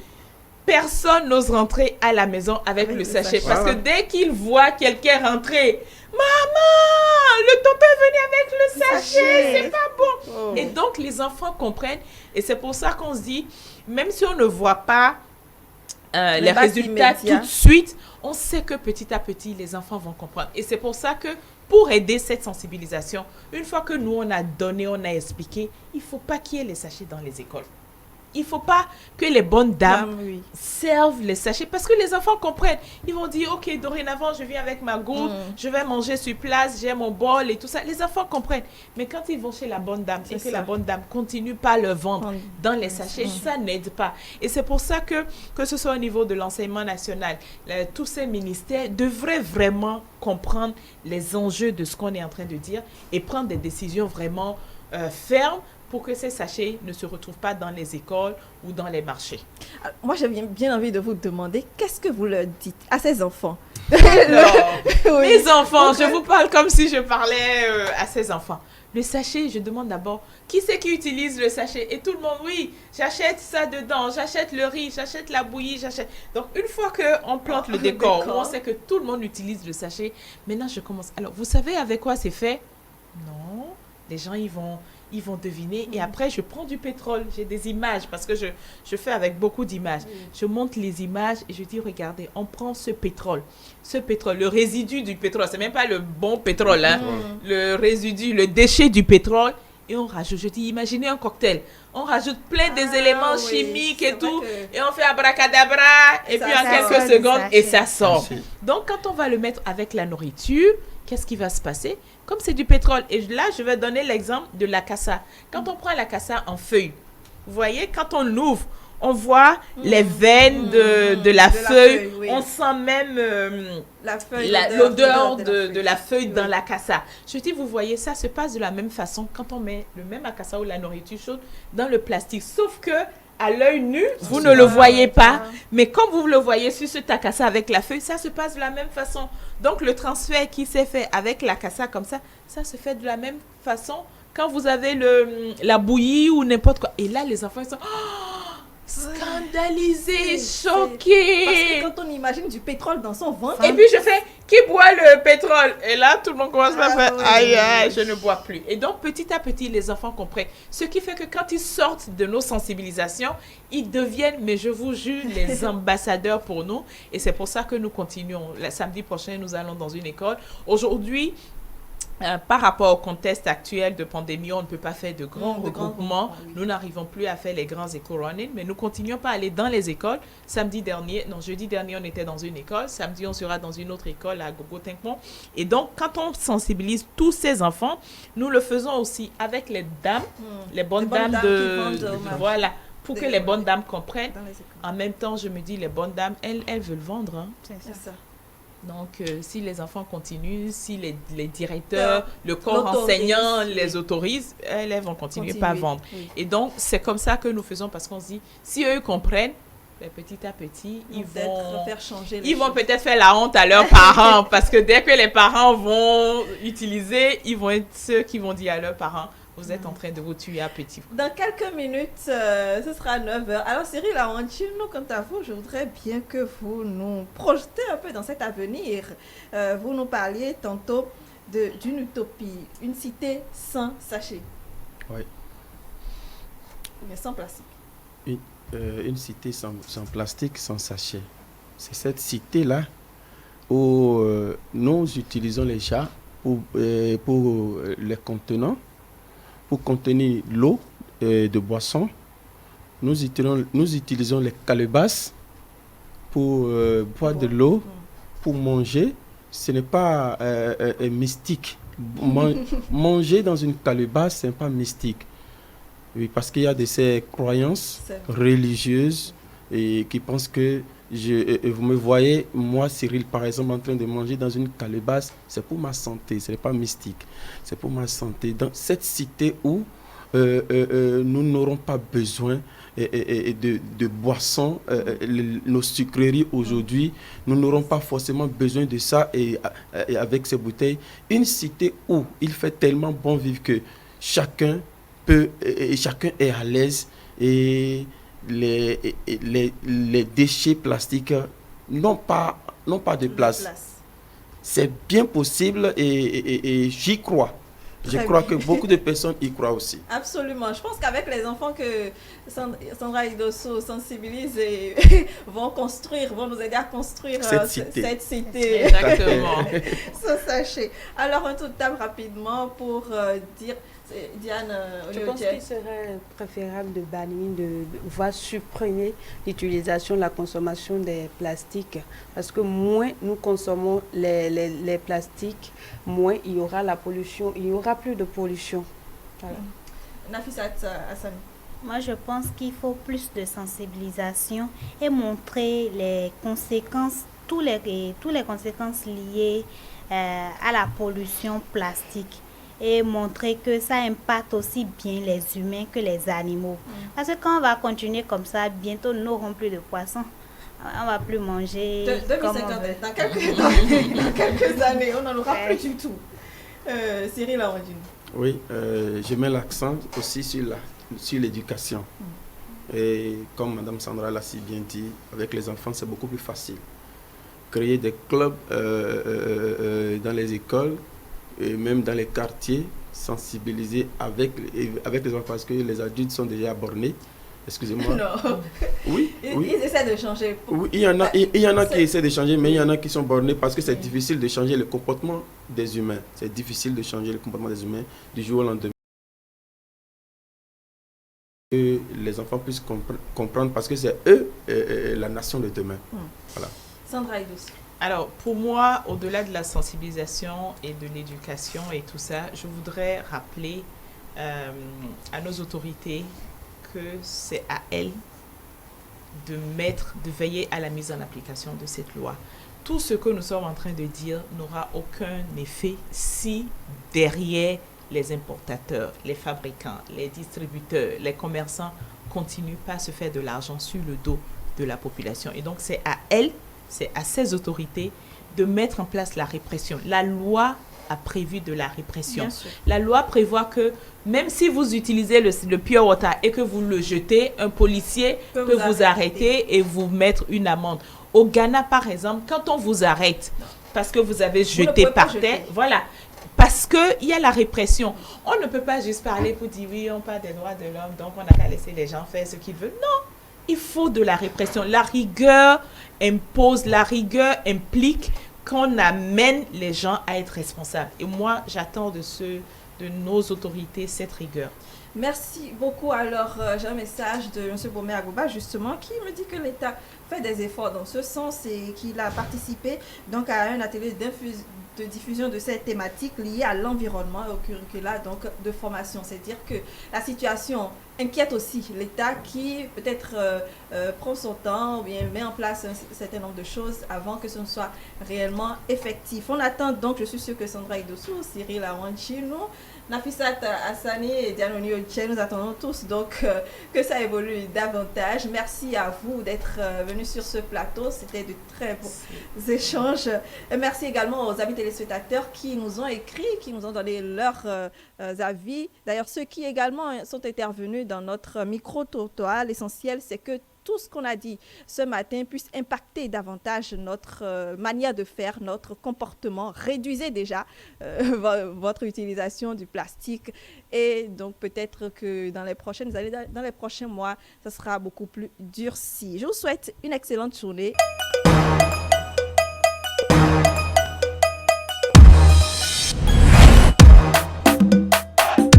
Personne n'ose rentrer à la maison avec le sachet. Parce que dès qu'il voit quelqu'un rentrer, maman, le tonton est venu avec le sachet, c'est pas bon. Oh. Et donc, les enfants comprennent. Et c'est pour ça qu'on se dit, même si on ne voit pas les résultats tout de suite, on sait que petit à petit, les enfants vont comprendre. Et c'est pour ça que pour aider cette sensibilisation, une fois que nous, on a donné, on a expliqué, il ne faut pas qu'il y ait les sachets dans les écoles. Il ne faut pas que les bonnes dames servent les sachets parce que les enfants comprennent. Ils vont dire, OK, dorénavant, je viens avec ma gourde, je vais manger sur place, j'ai mon bol et tout ça. Les enfants comprennent. Mais quand ils vont chez la bonne dame et que la bonne dame continue pas à le vendre dans les sachets, ça n'aide pas. Et c'est pour ça que ce soit au niveau de l'enseignement national, tous ces ministères devraient vraiment comprendre les enjeux de ce qu'on est en train de dire et prendre des décisions vraiment fermes pour que ces sachets ne se retrouvent pas dans les écoles ou dans les marchés. Moi, j'ai bien envie de vous demander, qu'est-ce que vous leur dites à ces enfants? Mes enfants, je vous parle comme si je parlais à ces enfants. Le sachet, je demande d'abord, qui c'est qui utilise le sachet? Et tout le monde, oui, j'achète ça dedans, j'achète le riz, j'achète la bouillie, j'achète... Donc, une fois qu'on plante le décor, où on sait que tout le monde utilise le sachet, maintenant, je commence. Alors, vous savez avec quoi c'est fait? Non, les gens, ils vont deviner. Et après, je prends du pétrole. J'ai des images parce que je fais avec beaucoup d'images. Je monte les images et je dis, regardez, on prend ce pétrole, le résidu du pétrole. C'est même pas le bon pétrole, hein. Le résidu, le déchet du pétrole. Et on rajoute, je dis, imaginez un cocktail. On rajoute plein des éléments chimiques et tout. Et on fait abracadabra. Et puis en quelques secondes, et ça sort. Donc, quand on va le mettre avec la nourriture, qu'est-ce qui va se passer? Comme c'est du pétrole, et là, je vais donner l'exemple de la cassa. Quand on prend la cassa en feuille, vous voyez, quand on l'ouvre, on voit les veines de la feuille. On sent même l'odeur de la feuille dans la cassa. Je dis, vous voyez, ça se passe de la même façon quand on met le même cassa ou la nourriture chaude dans le plastique. Sauf que à l'œil nu, vous ne le voyez pas, mais comme vous le voyez sur ce takassa avec la feuille, ça se passe de la même façon. Donc, le transfert qui s'est fait avec la cassa comme ça se fait de la même façon quand vous avez la bouillie ou n'importe quoi. Et là, les enfants, ils sont scandalisés, choqués. Parce que quand on imagine du pétrole dans son ventre... Et puis, je fais, qui boit le pétrole? Et là, tout le monde commence à faire, aïe, je ne bois plus. Et donc, petit à petit, les enfants comprennent. Ce qui fait que quand ils sortent de nos sensibilisations, ils deviennent, mais je vous jure, les ambassadeurs pour nous. Et c'est pour ça que nous continuons. Le samedi prochain, nous allons dans une école. Aujourd'hui, par rapport au contexte actuel de pandémie, on ne peut pas faire de grands regroupements. Nous n'arrivons plus à faire les grands éco-running, mais nous continuons pas à aller dans les écoles. Jeudi dernier, on était dans une école. Samedi, on sera dans une autre école à Gogo-Tinkmont. Et donc, quand on sensibilise tous ces enfants, nous le faisons aussi avec les dames, les bonnes dames voilà, pour que les bonnes dames comprennent. En même temps, je me dis, les bonnes dames, elles veulent vendre. Hein. C'est ça. Donc, si les enfants continuent, si les directeurs, le corps enseignant les autorisent, elles vont continuer pas à vendre. Oui. Et donc, c'est comme ça que nous faisons parce qu'on se dit, si eux comprennent, petit à petit, ils vont peut-être faire la honte à leurs parents parce que dès que les parents vont utiliser, ils vont être ceux qui vont dire à leurs parents, vous êtes en train de vous tuer à petit feu. Dans quelques minutes, ce sera 9h. Alors Cyril Awantino, quant à vous, je voudrais bien que vous nous projetez un peu dans cet avenir. Vous nous parliez tantôt d'une utopie, une cité sans sachet. Oui. Mais sans plastique. Une cité sans plastique, sans sachet. C'est cette cité-là où nous utilisons les chats pour les contenants, pour contenir l'eau de boisson. Nous utilisons les calebasses pour boire de l'eau, pour manger. Ce n'est pas mystique. Manger dans une calebasse, ce n'est pas mystique. Oui, parce qu'il y a de ces croyances religieuses et qui pensent que vous me voyez, moi, Cyril, par exemple, en train de manger dans une calebasse, c'est pour ma santé, ce n'est pas mystique. C'est pour ma santé. Dans cette cité où nous n'aurons pas besoin de boissons, nos sucreries aujourd'hui, nous n'aurons pas forcément besoin de ça et avec ces bouteilles. Une cité où il fait tellement bon vivre que chacun est à l'aise et les déchets plastiques n'ont pas de place. C'est bien possible et j'y crois. Je crois que beaucoup de personnes y croient aussi. Absolument. Je pense qu'avec les enfants que Sandra Idosso sensibilise et vont nous aider à construire cette cité. Exactement. Sans sachet. Alors, un tour de table rapidement pour dire... Diane, je pense qu'il serait préférable de bannir, voire supprimer l'utilisation, la consommation des plastiques. Parce que moins nous consommons les plastiques, moins il y aura la pollution, il n'y aura plus de pollution. Voilà. Nafisat Hassani. Moi, je pense qu'il faut plus de sensibilisation et montrer les conséquences, toutes les conséquences liées à la pollution plastique. Et montrer que ça impacte aussi bien les humains que les animaux. Parce que quand on va continuer comme ça, bientôt nous n'aurons plus de poissons. On ne va plus manger. 2050, dans quelques années, on n'en aura plus du tout. Cyril Awantino. Oui, je mets l'accent aussi sur l'éducation. Et comme Mme Sandra l'a si bien dit, avec les enfants, c'est beaucoup plus facile. Créer des clubs dans les écoles, et même dans les quartiers, sensibiliser avec les enfants parce que les adultes sont déjà bornés. Excusez-moi. Non. Oui, ils essaient de changer. Oui, il y en a qui essaient de changer, mais il y en a qui sont bornés parce que c'est difficile de changer le comportement des humains. C'est difficile de changer le comportement des humains du jour au lendemain. Que les enfants puissent comprendre parce que c'est eux la nation de demain. Voilà. Sandra Idosso. Alors, pour moi, au-delà de la sensibilisation et de l'éducation et tout ça, je voudrais rappeler à nos autorités que c'est à elles de veiller à la mise en application de cette loi. Tout ce que nous sommes en train de dire n'aura aucun effet si derrière les importateurs, les fabricants, les distributeurs, les commerçants continuent pas à se faire de l'argent sur le dos de la population. Et donc, c'est à elles, c'est à ces autorités de mettre en place la répression. La loi a prévu de la répression. La loi prévoit que même si vous utilisez le pure water et que vous le jetez, un policier peut vous arrêter et vous mettre une amende. Au Ghana, par exemple, quand on vous arrête parce que vous avez jeté par terre, voilà, parce qu'il y a la répression. On ne peut pas juste parler pour dire oui, on parle des droits de l'homme, donc on n'a qu'à laisser les gens faire ce qu'ils veulent. Non, il faut de la répression. La rigueur impose, la rigueur implique qu'on amène les gens à être responsables. Et moi, j'attends de nos autorités cette rigueur. Merci beaucoup. Alors, j'ai un message de M. Bomé Agouba, justement, qui me dit que l'État fait des efforts dans ce sens et qu'il a participé donc à un atelier de diffusion de cette thématique liée à l'environnement et au curricula donc de formation. C'est-à-dire que la situation inquiète aussi l'État qui peut-être prend son temps ou bien met en place un certain nombre de choses avant que ce ne soit réellement effectif. On attend donc, je suis sûre que Sandra Idosso, Cyril Awantino Nafisat Hassani et Dianoni Oche, nous attendons tous donc que ça évolue davantage. Merci à vous d'être venus sur ce plateau. C'était de très beaux échanges. Et merci également aux amis téléspectateurs qui nous ont écrit, qui nous ont donné leurs avis. D'ailleurs, ceux qui également sont intervenus dans notre micro-trottoir, l'essentiel, c'est que tout ce qu'on a dit ce matin puisse impacter davantage notre manière de faire, notre comportement. Réduisez déjà votre utilisation du plastique et donc peut-être que dans les prochaines années, dans les prochains mois, ça sera beaucoup plus durci. Je vous souhaite une excellente journée.